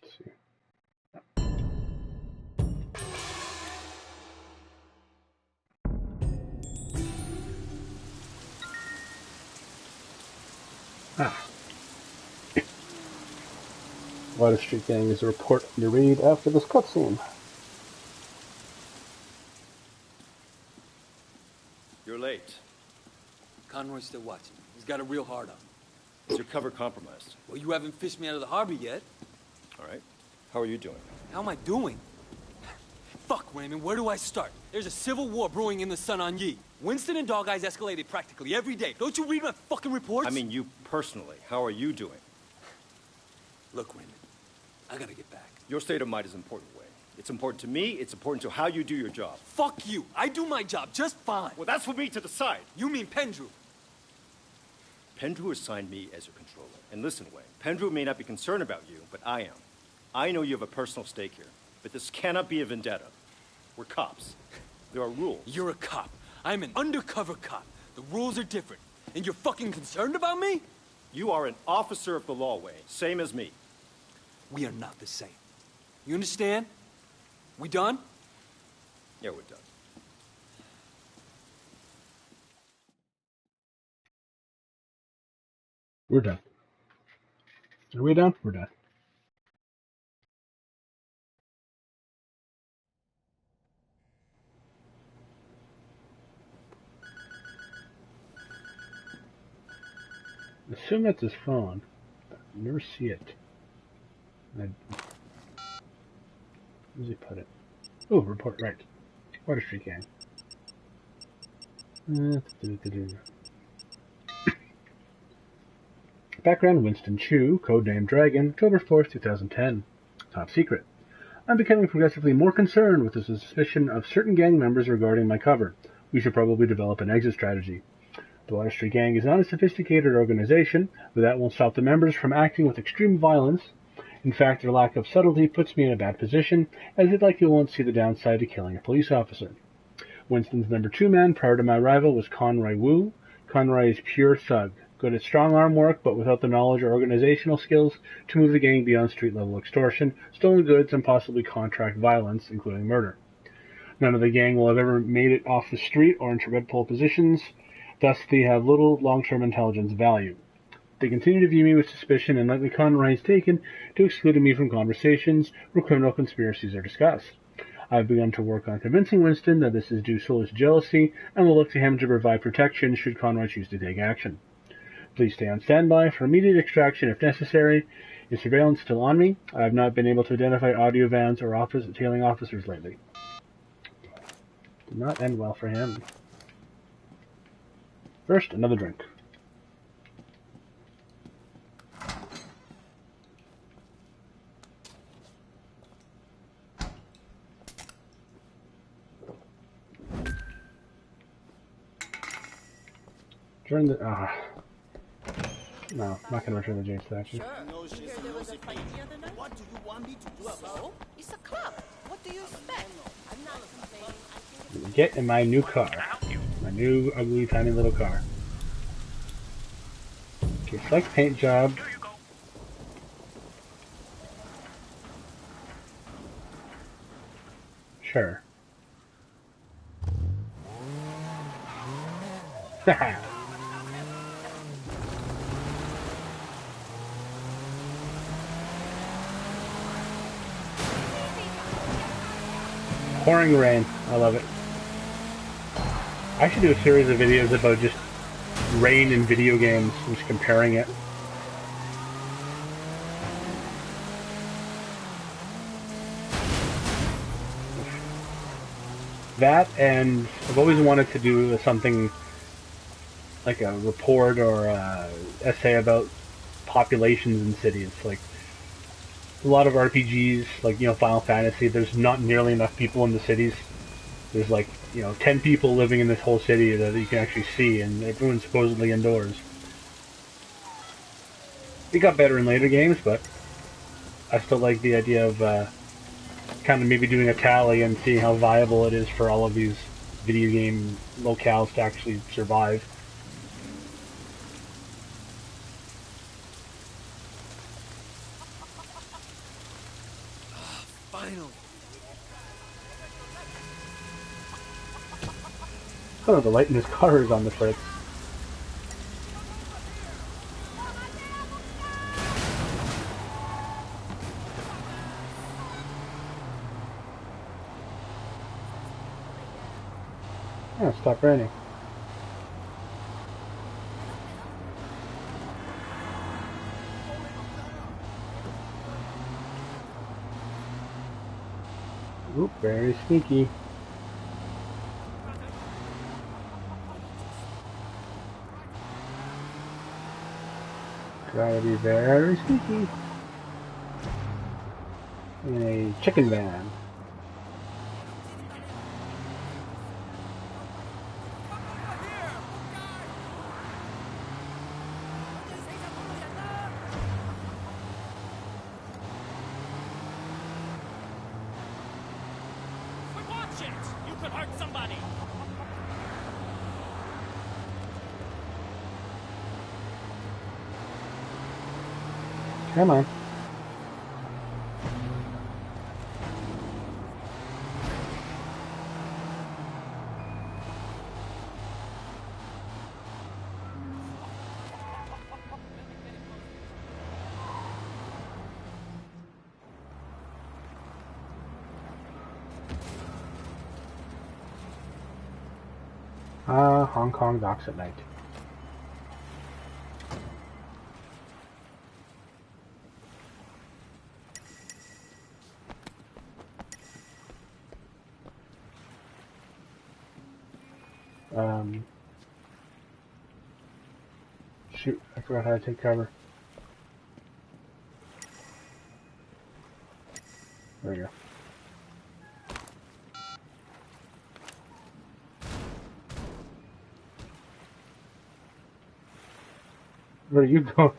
Let's see. Water Street Gang is a report you read after this cutscene. You're late. Conroy's still watching. He's got a real hard on. Is your cover compromised? Well, you haven't fished me out of the harbor yet. All right. How are you doing? How am I doing? Fuck, Raymond, where do I start? There's a civil war brewing in the Sun on Yi. Winston and Dog Eyes escalated practically every day. Don't you read my fucking reports? I mean, you personally. How are you doing? Look, Raymond, I gotta get back. Your state of mind is important, Wayne. It's important to me. It's important to how you do your job. Fuck you. I do my job just fine. Well, that's for me to decide. You mean Pendrew? Pendrew assigned me as your controller. And listen, Wayne, Pendrew may not be concerned about you, but I am. I know you have a personal stake here, but this cannot be a vendetta. We're cops. There are rules. You're a cop. I'm an undercover cop. The rules are different. And you're fucking concerned about me? You are an officer of the law, Wayne, same as me. We are not the same. You understand? We done? Yeah, we're done. We're done. Are we done? We're done. I assume that's his phone, but I never see it. Where does he put it? Oh, report, right. Water Street Gang. Background, Winston Chu, codename Dragon, October 4th, 2010. Top secret. I'm becoming progressively more concerned with the suspicion of certain gang members regarding my cover. We should probably develop an exit strategy. The Water Street Gang is not a sophisticated organization, but that won't stop the members from acting with extreme violence. In fact, their lack of subtlety puts me in a bad position, as it likely won't see the downside to killing a police officer. Winston's number 2 man prior to my arrival was Conroy Wu. Conroy is pure thug, good at strong arm work, but without the knowledge or organizational skills to move the gang beyond street-level extortion, stolen goods, and possibly contract violence, including murder. None of the gang will have ever made it off the street or into red pole positions, thus they have little long-term intelligence value. They continue to view me with suspicion, and likely Conroy has taken to excluding me from conversations where criminal conspiracies are discussed. I've begun to work on convincing Winston that this is due solely to jealousy, and will look to him to provide protection should Conroy choose to take action. Please stay on standby for immediate extraction if necessary. Is surveillance still on me? I have not been able to identify audio vans or tailing officers lately. Did not end well for him. First, another drink. Return the... No, not gonna return the Jade statue. Sure. You hear there was a fight the other night? What do you want me to do about it? It's a club. What do you expect? I'm not complaining. Get in my new car. My new, ugly, tiny little car. Okay, select paint job. Sure. Haha. Pouring rain. I love it. I should do a series of videos about just rain in video games, just comparing it. That, and I've always wanted to do something like a report or a essay about populations in cities. Like a lot of RPGs, like, you know, Final Fantasy, there's not nearly enough people in the cities. There's like, you know, 10 people living in this whole city that you can actually see, and everyone's supposedly indoors. It got better in later games, but I still like the idea of kind of maybe doing a tally and seeing how viable it is for all of these video game locales to actually survive. Finally. Oh, the light in his car is on the fritz. Yeah, stop raining. Oop, very sneaky. Gotta be very sneaky. In a chicken van. Watch it! You could hurt somebody! Come on. Hong Kong docks at night. Shoot, I forgot how to take cover. There we go. Where are you going?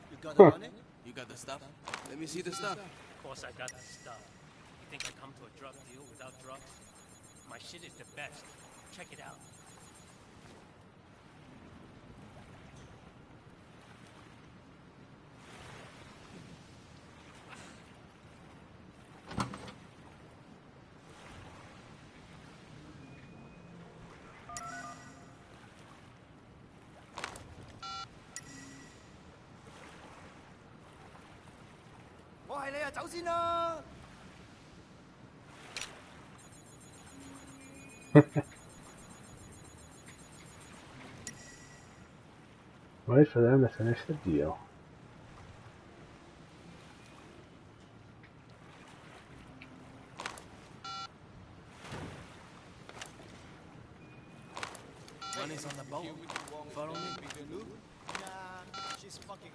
You got the money? You got the stuff? Let me see the stuff. Of course I got the stuff. You think I come to a drug deal without drugs? My shit is the best. Check it out. Wait for them to finish the deal. Money's on the boat. Follow me. Nah, she's fucking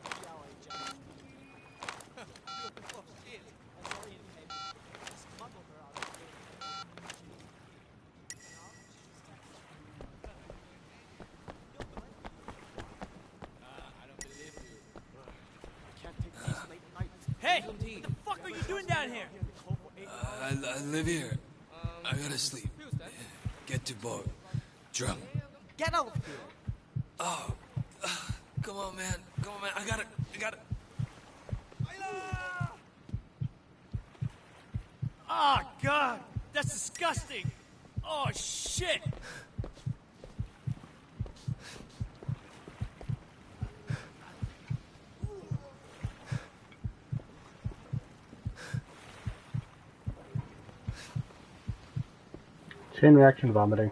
Hey! What the fuck are you doing down here? I live here. I gotta sleep. Get to boat. Drunk. Get out of here! Oh. Come on, man. Come on, man. I gotta... Oh, God! That's disgusting! Oh, shit! Chain reaction vomiting.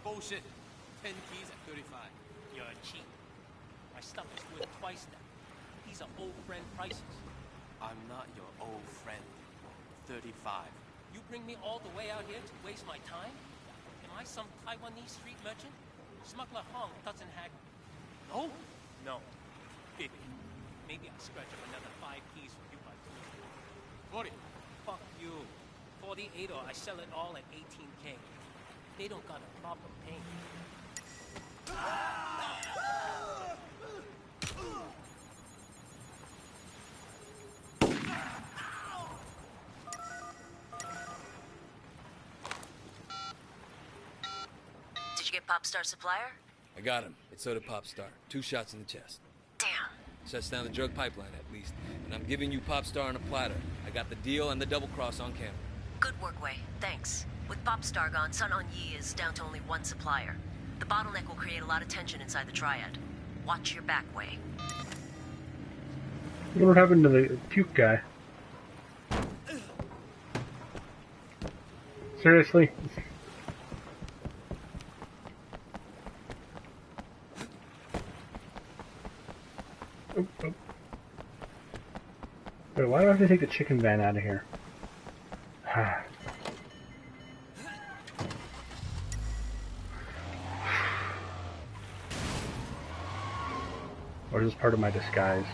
Bullshit. 10 keys at 35. You're cheap. My stuff is worth twice that. These are old friend prices. I'm not your old friend. 35. You bring me all the way out here to waste my time? Am I some Taiwanese street merchant? Smuggler Hong doesn't have... No? No. 50. Maybe I'll scratch up another 5 keys for you by 40. Fuck you. 48 or I sell it all at 18K. They don't got a problem paying. Did you get Popstar Supplier? I got him. It's Soda Popstar. 2 shots in the chest. Damn. Shuts down the drug pipeline, at least. And I'm giving you Popstar on a platter. I got the deal and the double cross on camera. Good work, Wei. Thanks. With Popstar gone, Sun On Yi is down to only one supplier. The bottleneck will create a lot of tension inside the Triad. Watch your back, Wei. What happened to the puke guy? Seriously? Oh, oh. Wait, why do I have to take the chicken van out of here? Or is this part of my disguise?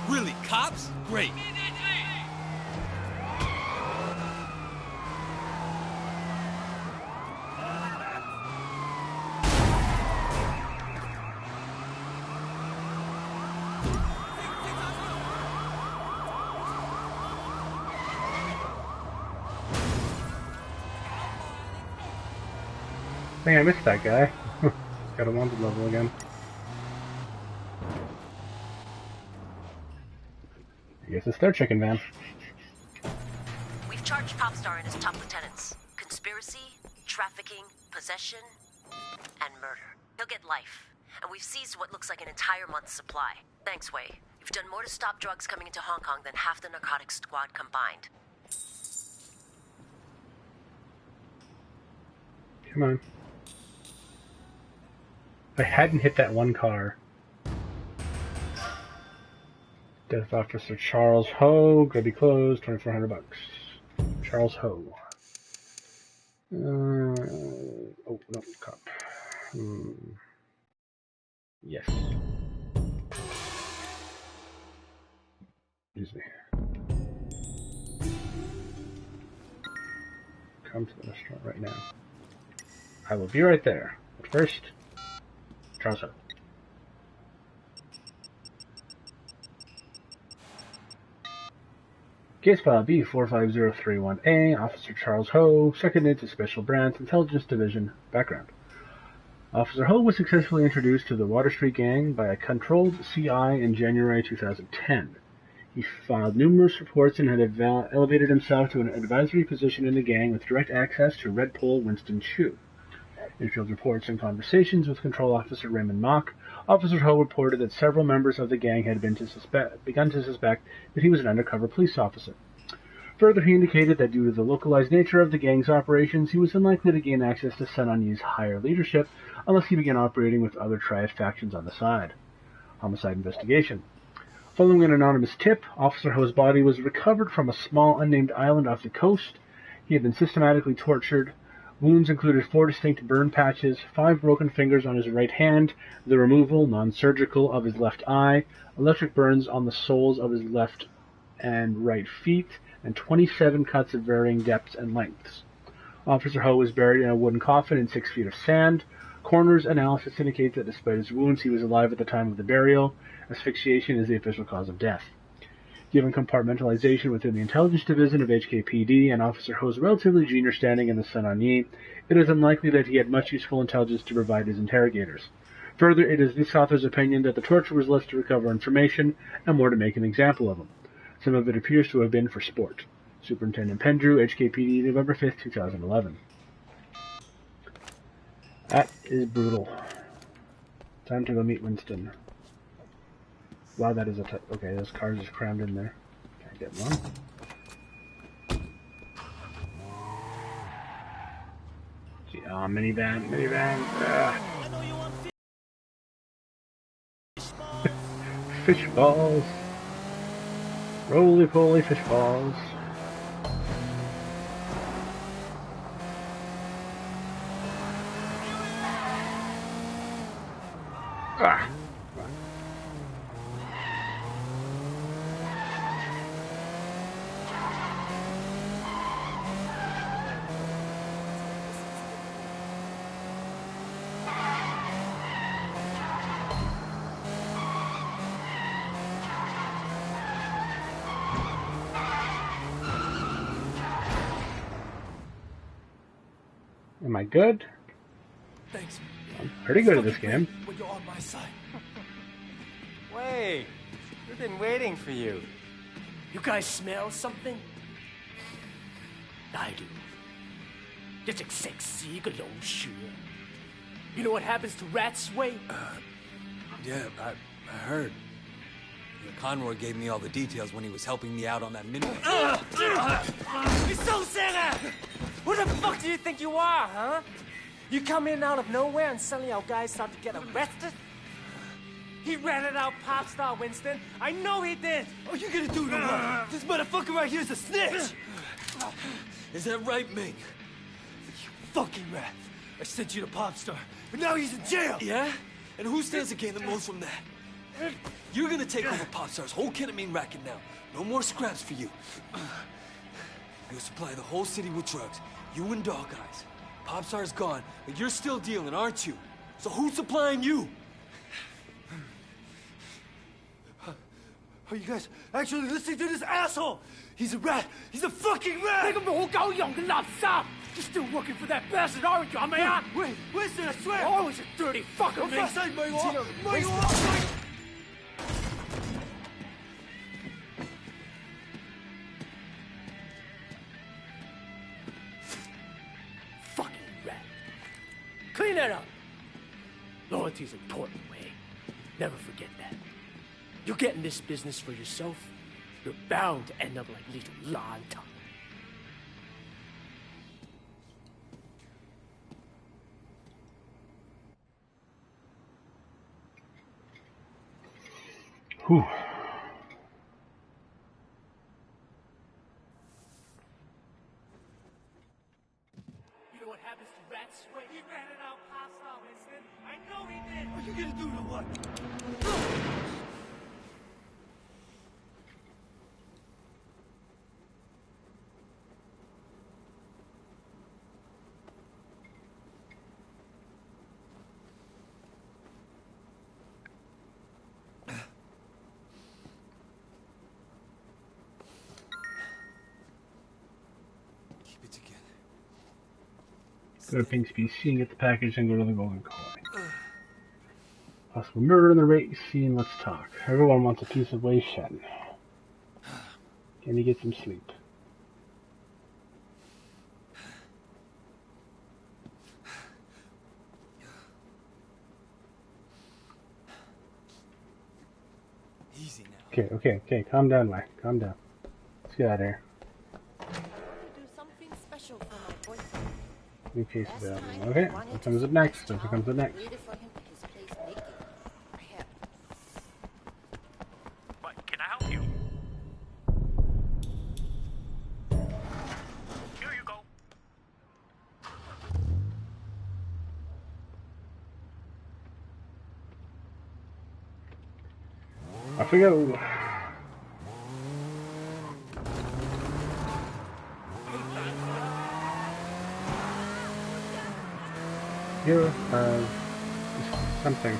Really? Cops? Great. I think I missed that guy. Got a wanted level again. I guess it's their chicken van. We've charged Popstar and his top lieutenants. Conspiracy, trafficking, possession, and murder. He'll get life. And we've seized what looks like an entire month's supply. Thanks, Wei. You've done more to stop drugs coming into Hong Kong than half the narcotics squad combined. Come on. If I hadn't hit that one car. Death Officer Charles Ho, gonna be closed, $2,400. Charles Ho. Oh, no, cop. Yes. Excuse me. Come to the restaurant right now. I will be right there. But first, Charles Ho. Case file B45031A, Officer Charles Ho, seconded to Special Branch Intelligence Division. Background. Officer Ho was successfully introduced to the Water Street Gang by a controlled CI in January 2010. He filed numerous reports and had elevated himself to an advisory position in the gang with direct access to Red Pole Winston Chu. In field reports and conversations with Control Officer Raymond Mock, Officer Ho reported that several members of the gang had begun to suspect that he was an undercover police officer. Further, he indicated that due to the localized nature of the gang's operations, he was unlikely to gain access to Sun On Yee's higher leadership unless he began operating with other triad factions on the side. Homicide investigation. Following an anonymous tip, Officer Ho's body was recovered from a small unnamed island off the coast. He had been systematically tortured. Wounds included 4 distinct burn patches, 5 broken fingers on his right hand, the removal, non-surgical, of his left eye, electric burns on the soles of his left and right feet, and 27 cuts of varying depths and lengths. Officer Ho was buried in a wooden coffin in 6 feet of sand. Coroner's analysis indicates that despite his wounds, he was alive at the time of the burial. Asphyxiation is the official cause of death. Given compartmentalization within the intelligence division of HKPD and Officer Ho's relatively junior standing in the Sun On Yee, it is unlikely that he had much useful intelligence to provide his interrogators. Further, it is this author's opinion that the torture was less to recover information and more to make an example of him. Some of it appears to have been for sport. Superintendent Pendrew, HKPD, November 5th, 2011. That is brutal. Time to go meet Winston. Wow, that is okay, those cars just crammed in there. Can I get one? See, minivan. Fish balls. Roly-poly fish balls. Ah! Am I good? Thanks. I'm pretty good at this game. When you're on my side. Wait, we've been waiting for you. You guys smell something? I do. 一直食屎嘅老鼠. You know what happens to rats, Wei? Yeah, I heard. Yeah, Conroy gave me all the details when he was helping me out on that mini. It's so sad! Who the fuck do you think you are, huh? You come in out of nowhere and suddenly our guys start to get arrested? He ratted out Popstar, Winston. I know he did! What are you gonna do to him? This motherfucker right here's a snitch! Is that right, Ming? You fucking rat! I sent you to Popstar, but now he's in jail! Yeah? And who stands to gain the most from that? You're gonna take over Popstar's whole ketamine racket now. No more scraps for you. You'll supply the whole city with drugs. You and Dog Eyes. Popstar's gone, but you're still dealing, aren't you? So who's supplying you? Are you guys actually listening to this asshole? He's a rat! He's a fucking rat! You're still working for that bastard, aren't you, man? Wait, Winston, I swear! You're always a dirty fucker, man! Fucking rat. Clean that up. Loyalty's important, Wei. Never forget that. You get in this business for yourself, you're bound to end up like little Lanta. Whew. You know what happens to rats? Wait, he ratted out Popstar, Winston. I know he did. What are you gonna do to what? Go to Pink's PC, get the package, and go to the Golden Coin. Possible murder in the rate scene, let's talk. Everyone wants a piece of Wei Shen. Can he get some sleep? Okay. Calm down, Mike. Calm down. Let's get out of here. Do something special for my boyfriend. New case available. Okay, what comes up next? What comes up next? Waited for him at his place naked. I have. But can I help you? Here you go. Off we go. Here, something.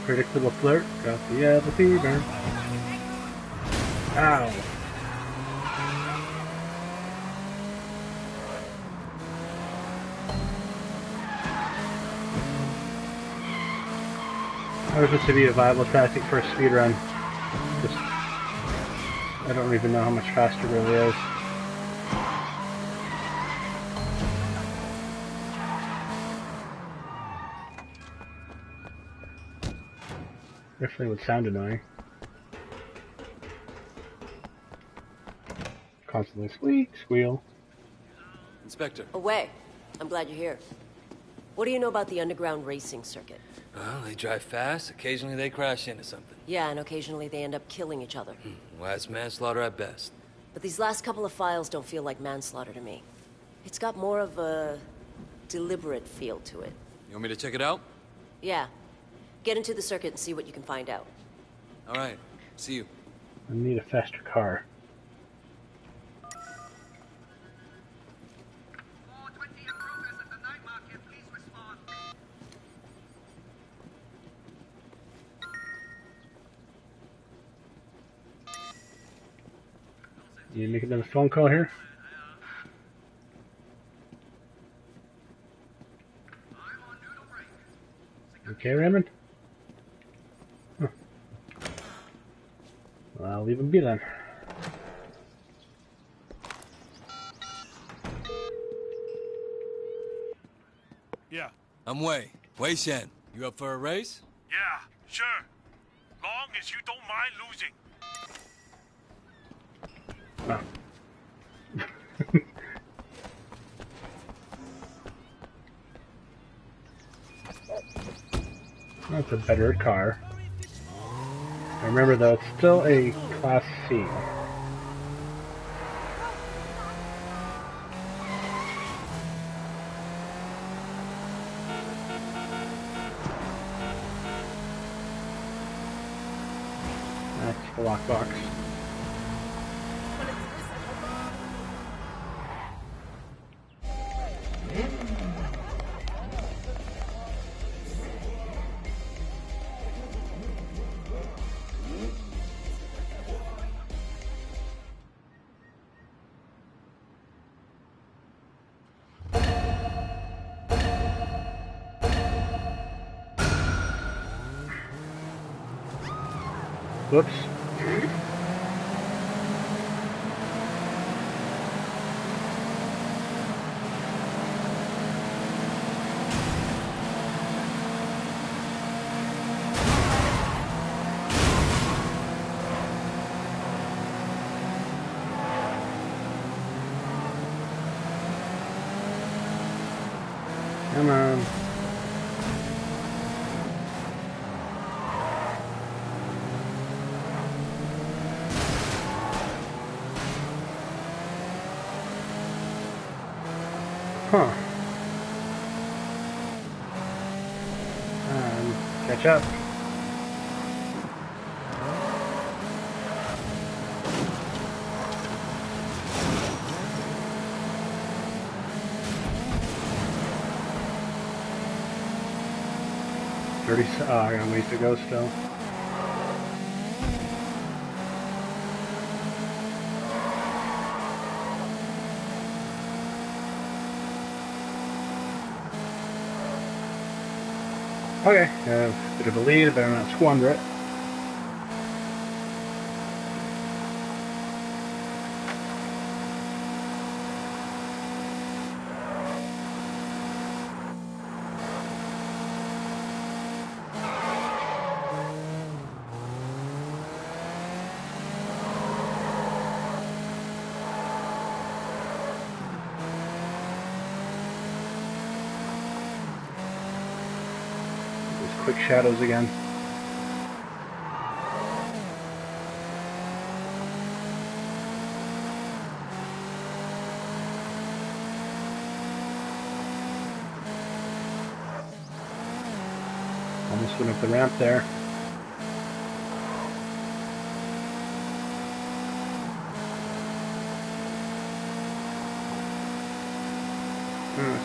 Predictable flirt, got the yellow fever. Ow. I wish this to be a viable tactic for a speedrun. Just, I don't even know how much faster it really is. Definitely would sound annoying. Constantly squeak, squeal. Inspector. Away. I'm glad you're here. What do you know about the underground racing circuit? Well, they drive fast. Occasionally they crash into something. Yeah, and occasionally they end up killing each other. Well, that's manslaughter at best. But these last couple of files don't feel like manslaughter to me. It's got more of a deliberate feel to it. You want me to check it out? Yeah. Get into the circuit and see what you can find out. All right. See you. I need a faster car. You make another phone call here? Okay, Raymond? Huh. Well, I'll leave him be then. Yeah. I'm Wei. Wei Shen. You up for a race? Yeah, sure. Long as you don't mind losing. Oh. That's a better car. Remember though, it's still a Class C. That's the lockbox. Whoops. Come on. Huh. Catch up. I got a ways to go still. Okay, bit of a lead, better not squander it. quick shadows again. Almost went up the ramp there.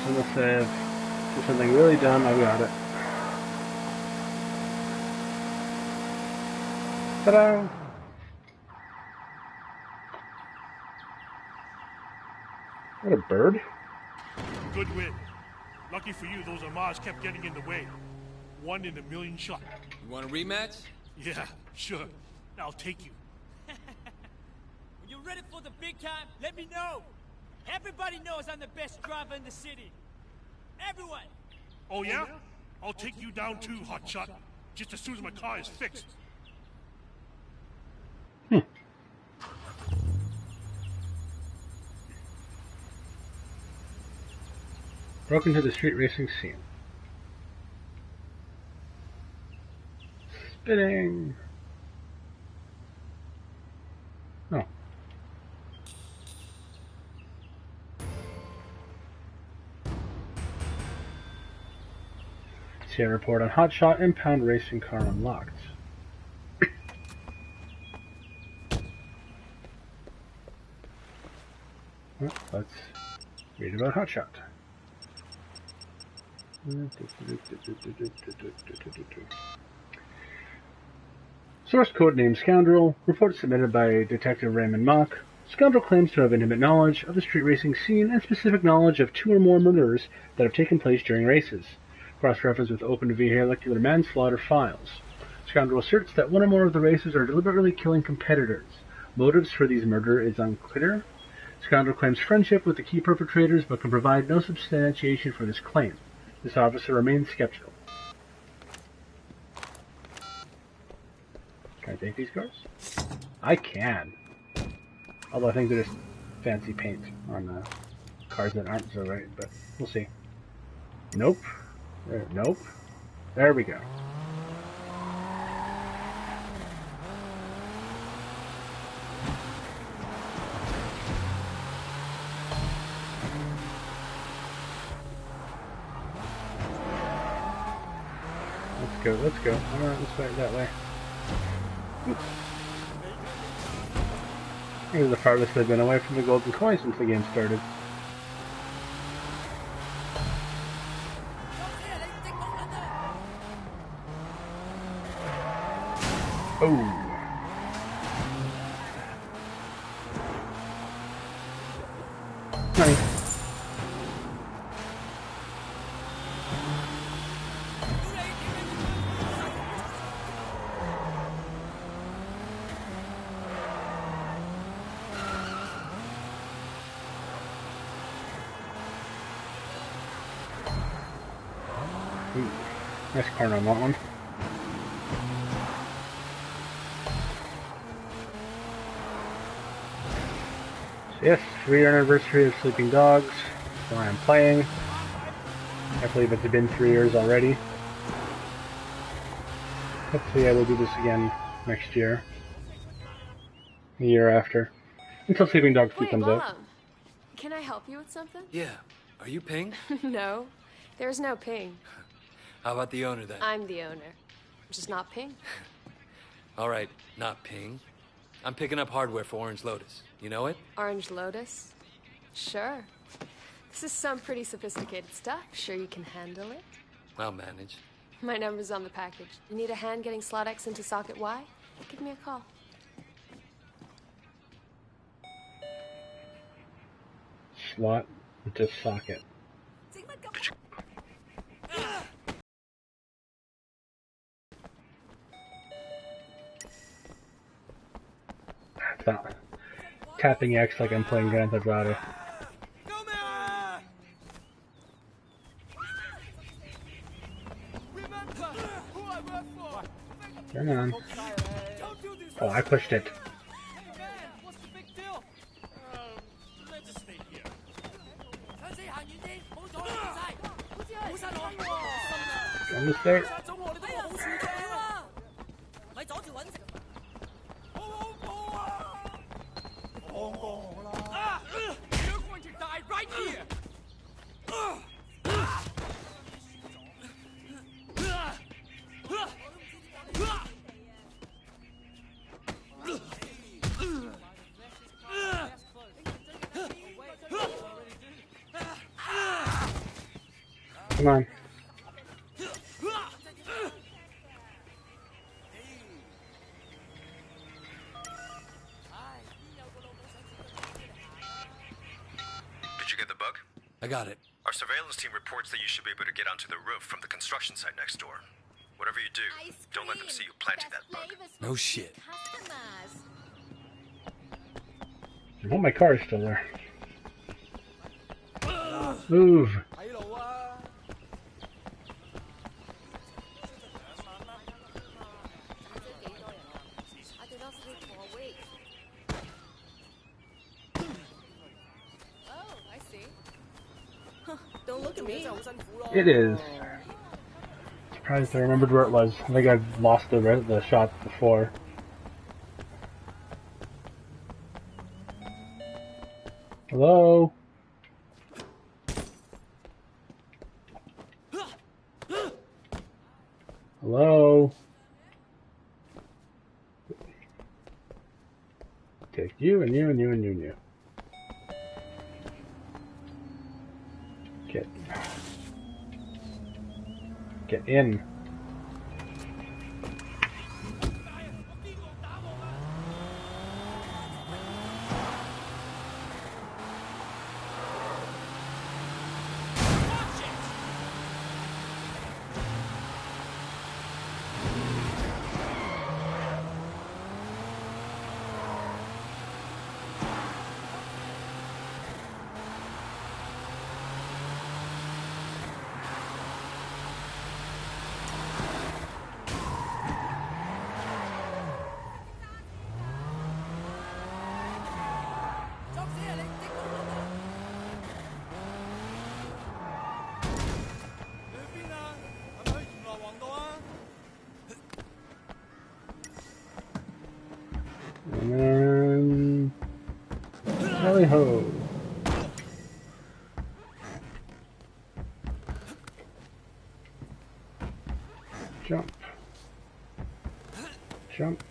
So let's say if there's something really dumb, I've got it. Ta-da! Is that a bird? Good win. Lucky for you, those Amars kept getting in the way. 1 in a million shot. You want a rematch? Yeah, sure. I'll take you. When you're ready for the big time, let me know. Everybody knows I'm the best driver in the city. Everyone. Oh yeah? I'll take you down too, hotshot. Just as soon as my car is fixed. Broken to the street racing scene. Spinning. Oh. See a report on Hotshot, impound racing car unlocked. Well, let's read about Hotshot. Source code name Scoundrel. Report submitted by Detective Raymond Mock. Scoundrel claims to have intimate knowledge of the street racing scene and specific knowledge of 2 or more murders that have taken place during races. Cross-reference with open vehicular manslaughter files. Scoundrel asserts that 1 or more of the racers are deliberately killing competitors. Motives for these murders is unclear. Scoundrel claims friendship with the key perpetrators but can provide no substantiation for this claim. This officer remains skeptical. Can I take these cars? I can. Although I think they're just fancy paint on the cars that aren't so right, but we'll see. Nope. Nope. There we go. Let's go. Alright, let's fight that way. This is the farthest I've been away from the golden coin since the game started. Oh. Nice. Ooh, nice corner on that one. So yes, 3-year anniversary of Sleeping Dogs. That's why I'm playing. I believe it's been 3 years already. Hopefully I will do this again next year. The year after. Until Sleeping Dogs 2 comes out. Can I help you with something? Yeah. Are you Ping? No. There's no Ping. How about the owner then? I'm the owner. Just not Ping. All right, not Ping. I'm picking up hardware for Orange Lotus. You know it? Orange Lotus? Sure. This is some pretty sophisticated stuff. Sure you can handle it? I'll manage. My number's on the package. You need a hand getting slot X into socket Y? Give me a call. Slot into socket. It's not tapping X like I'm playing Grand Theft Auto. Come on. Oh, I pushed it. On the stairs. You're going to die right here! Come on. Did you get the bug? I got it. Our surveillance team reports that you should be able to get onto the roof from the construction site next door. Whatever you do, don't let them see you planting that bug. No shit. Oh, my car is still there. Move. Don't look at me. It is. Surprised I remembered where it was. I think I've lost the shot before. Hello? Hello? Take you and you and you and you and you. Get in. And then... Tally-ho! Jump. Jump.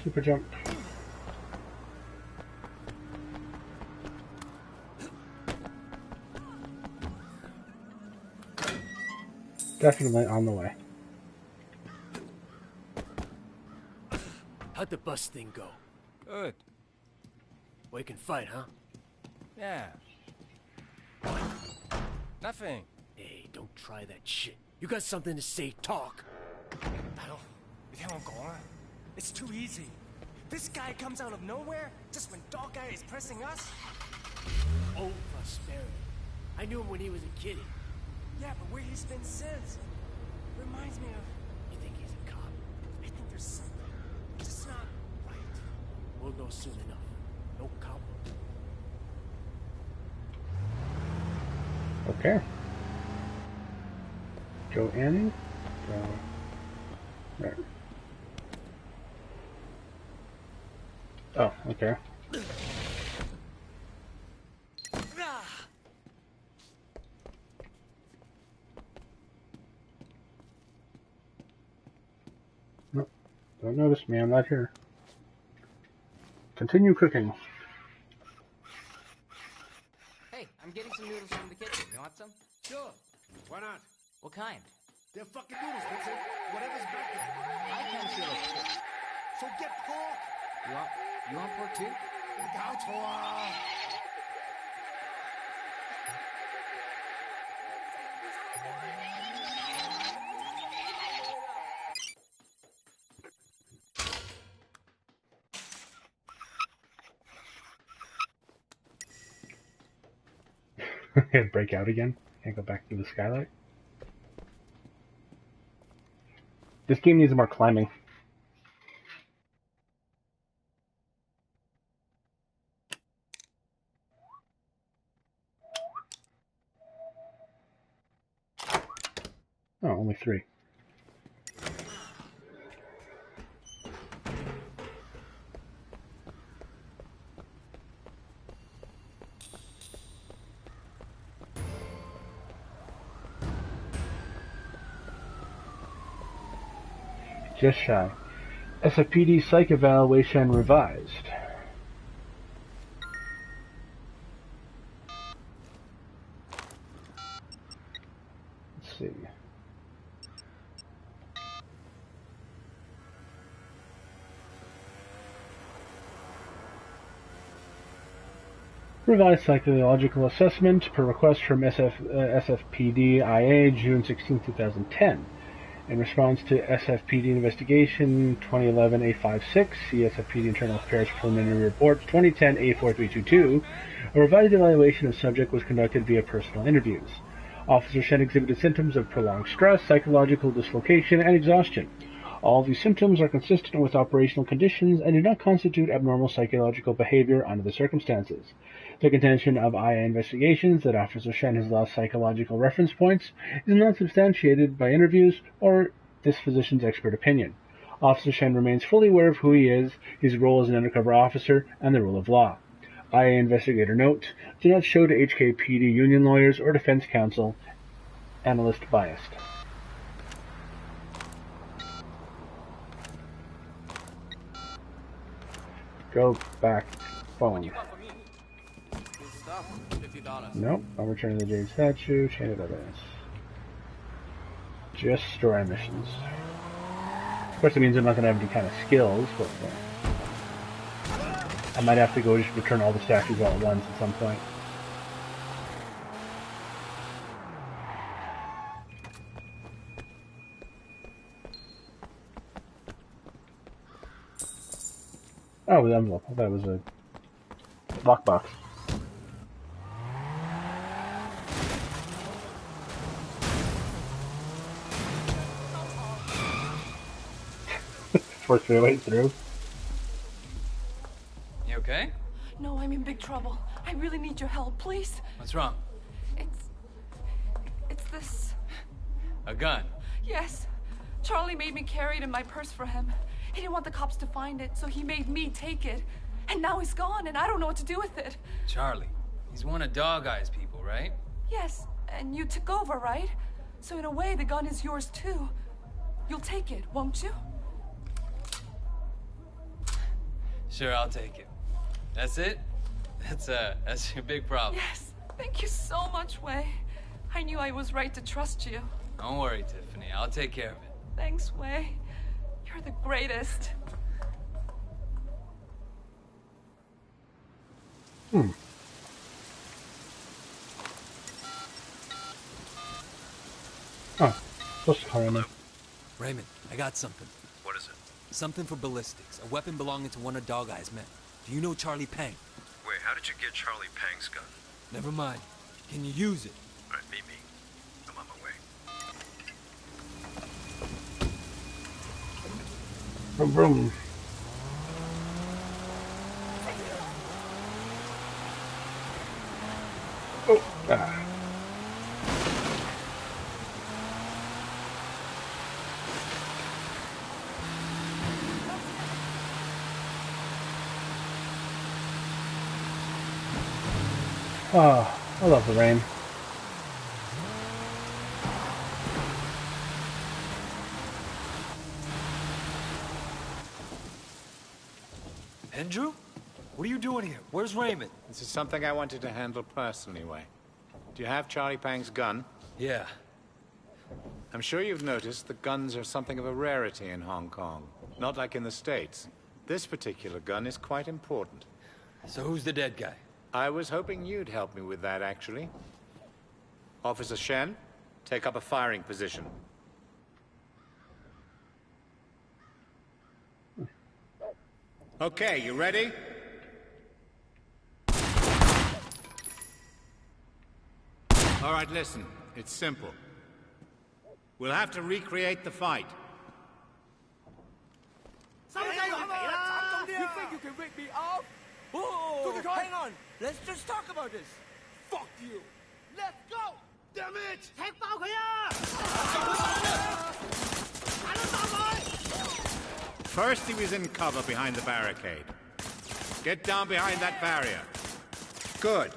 Super jump. Definitely on the way. How'd the bus thing go? Good. We can fight, huh? Yeah. Nothing. Hey, don't try that shit. You got something to say, talk. 大佬，你聽我講啊 It's too easy. This guy comes out of nowhere just when Dog Guy is pressing us. Oh, prosperity. I knew him when he was a kid. Yeah, but where he's been since reminds me of. You think he's a cop? I think there's something just not right. We'll know soon enough. No cop. Okay. Go in. Go. There. Oh, okay. Nope. Don't notice me, I'm not here. Continue cooking. Hey, I'm getting some noodles from the kitchen. You want some? Sure. Why not? What kind? They're fucking noodles, Vincent. Whatever's back there. I kind of feel like pork. So get pork. You want pork too? Break out again. Can't go back through the skylight. This game needs more climbing. Oh, only 3. just shy. SFPD psych evaluation revised. Let's see. Revised psychological assessment per request from SFPD-IA, June 16, 2010. In response to SFPD investigation 2011-A56, CSFPD Internal Affairs Preliminary Report 2010-A4322, a revised evaluation of subject was conducted via personal interviews. Officer Shen exhibited symptoms of prolonged stress, psychological dislocation, and exhaustion. All of these symptoms are consistent with operational conditions and do not constitute abnormal psychological behavior under the circumstances. The contention of IA investigations that Officer Shen has lost psychological reference points is not substantiated by interviews or this physician's expert opinion. Officer Shen remains fully aware of who he is, his role as an undercover officer, and the rule of law. IA investigator note, do not show to HKPD union lawyers or defense counsel, analyst biased. Go back phone. Nope, I'll return the Jade Statue, chain of evidence. Just story missions. Of course, it means I'm not going to have any kind of skills, but I might have to go just return all the statues all at once at some point. Oh, the envelope. I thought it was a lockbox. Forced my way through. You okay? No, I'm in big trouble. I really need your help, please. What's wrong? It's this. A gun? Yes. Charlie made me carry it in my purse for him. He didn't want the cops to find it, so he made me take it. And now he's gone, and I don't know what to do with it. Charlie. He's one of Dog Eye's people, right? Yes, and you took over, right? So in a way, the gun is yours too. You'll take it, won't you? Sure, I'll take it. That's it? That's your big problem. Yes, thank you so much, Wei. I knew I was right to trust you. Don't worry, Tiffany. I'll take care of it. Thanks, Wei. You're the greatest. Oh, supposed to call him. Raymond, I got something. What is it? Something for ballistics. A weapon belonging to one of Dog Eye's men. Do you know Charlie Pang? Wait, how did you get Charlie Pang's gun? Never mind. Can you use it? All right, meet me. I'm on my way. Vroom vroom. Oh, ah. Oh, I love the rain. Andrew? What are you doing here? Where's Raymond? This is something I wanted to handle personally, Wei. Do you have Charlie Pang's gun? Yeah. I'm sure you've noticed that guns are something of a rarity in Hong Kong. Not like in the States. This particular gun is quite important. So who's the dead guy? I was hoping you'd help me with that, actually. Officer Shen, take up a firing position. Okay, you ready? All right, listen. It's simple. We'll have to recreate the fight. You think you can rip me off? Oh, hang on. Let's just talk about this. Fuck you. Let's go. Damn it. 踢爆佢啊！ First, he was in cover behind the barricade. Get down behind that barrier. Good.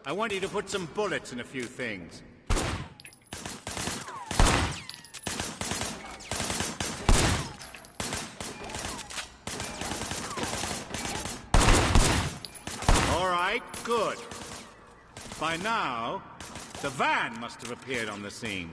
I want you to put some bullets in a few things. right, good. By now, the van must have appeared on the scene.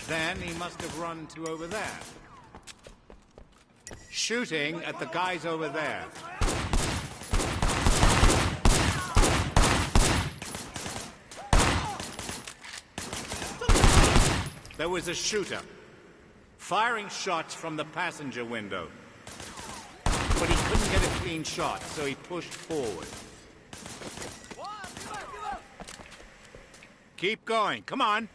Then he must have run to over there. Shooting at the guys over there. There was a shooter, firing shots from the passenger window. But he couldn't get a clean shot, so he pushed forward. Keep going, come on.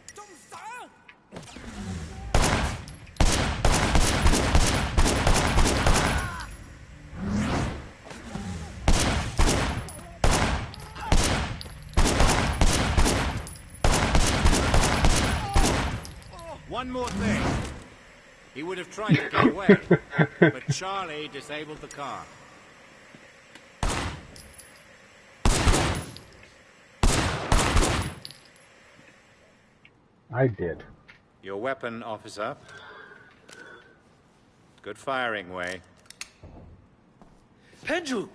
One more thing. He would have tried to get away, but Charlie disabled the car. I did. Your weapon, officer. Good firing, Wei. Penju!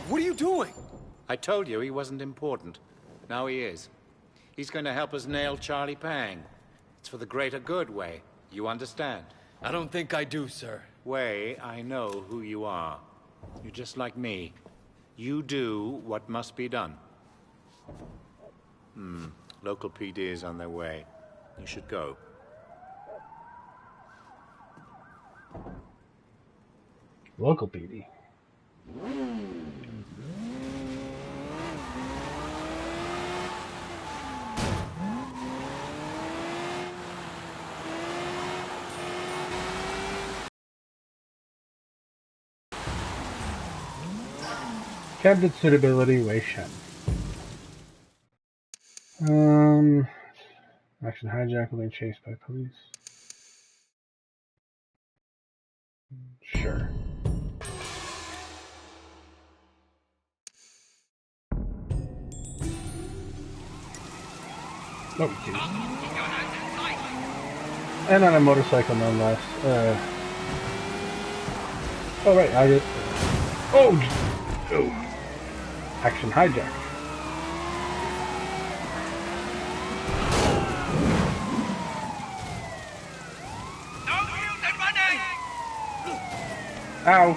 What are you doing? I told you he wasn't important. Now he is. He's going to help us nail Charlie Pang. It's for the greater good, Wei. You understand? I don't think I do, sir. Wei, I know who you are. You're just like me. You do what must be done. Local PD is on their way. You should go. Local PD. Candidate suitability, Wei Shen. Action hijack, being chased by police. Sure. Oh, geez. And on a motorcycle, no less. Oh, right, I did. Oh! Action hijack. Ow!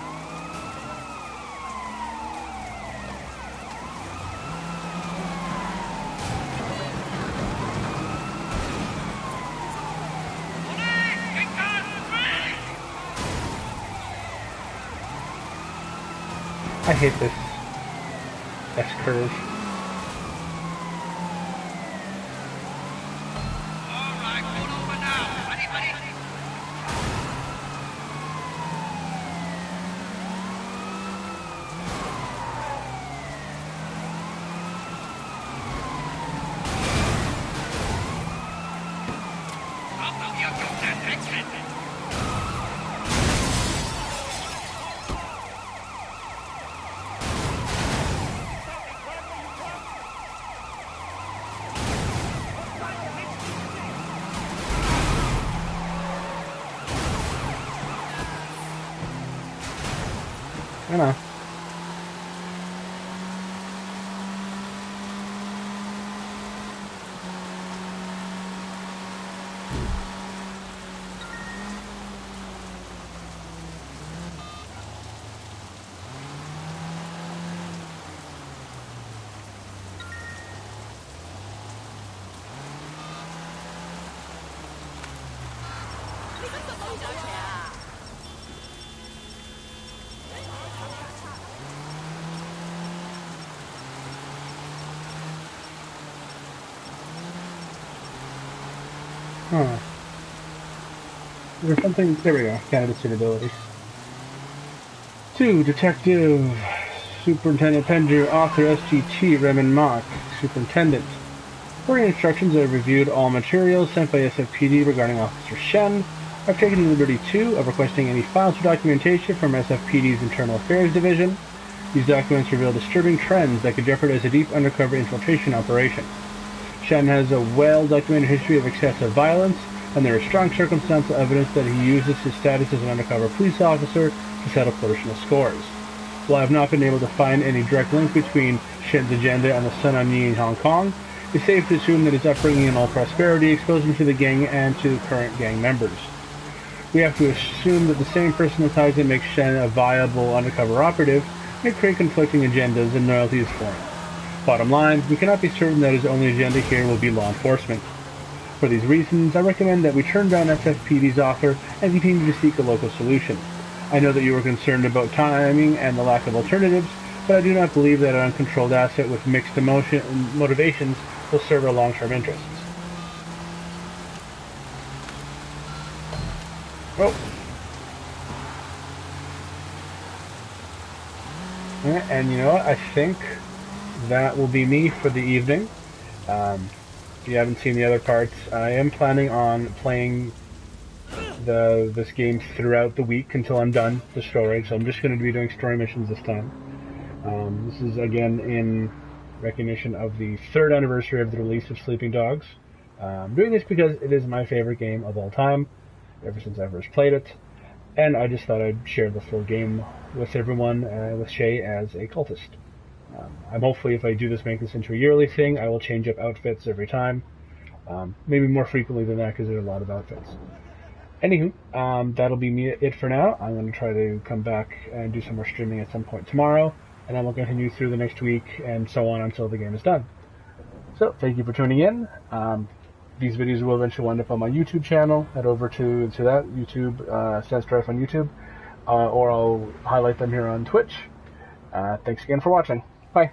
I hate this S-curve. I know. Huh. There's something. There we go. Candidate suitability. 2. Detective Superintendent Penju, Author SGT Raymond Mock, Superintendent. According to instructions, I have reviewed all materials sent by SFPD regarding Officer Shen. I've taken the liberty, too, of requesting any files or documentation from SFPD's Internal Affairs Division. These documents reveal disturbing trends that could jeopardize a deep undercover infiltration operation. Shen has a well-documented history of excessive violence, and there is strong circumstantial evidence that he uses his status as an undercover police officer to settle personal scores. While I have not been able to find any direct link between Shen's agenda and the Sun On Yee in Hong Kong, it's safe to assume that his upbringing in all prosperity exposed him to the gang and to current gang members. We have to assume that the same personal ties that make Shen a viable undercover operative may create conflicting agendas and loyalties for him. Bottom line, we cannot be certain that his only agenda here will be law enforcement. For these reasons, I recommend that we turn down SFPD's offer and continue to seek a local solution. I know that you are concerned about timing and the lack of alternatives, but I do not believe that an uncontrolled asset with mixed motivations will serve our long-term interests. Oh. And you know what? I think that will be me for the evening. If you haven't seen the other parts, I am planning on playing this game throughout the week until I'm done the story. So I'm just going to be doing story missions this time. This is again in recognition of the 3rd anniversary of the release of Sleeping Dogs. I'm doing this because it is my favorite game of all time, ever since I first played it. And I just thought I'd share the full game with everyone, with Shay as a cultist. I'm hopefully, if I do this, make this into a yearly thing, I will change up outfits every time. Maybe more frequently than that, because there are a lot of outfits. Anywho, that'll be it for now. I'm going to try to come back and do some more streaming at some point tomorrow, and then we'll continue through the next week, and so on until the game is done. So, thank you for tuning in. These videos will eventually wind up on my YouTube channel. Head over to that, YouTube, SenseDrive on YouTube, or I'll highlight them here on Twitch. Thanks again for watching. Bye.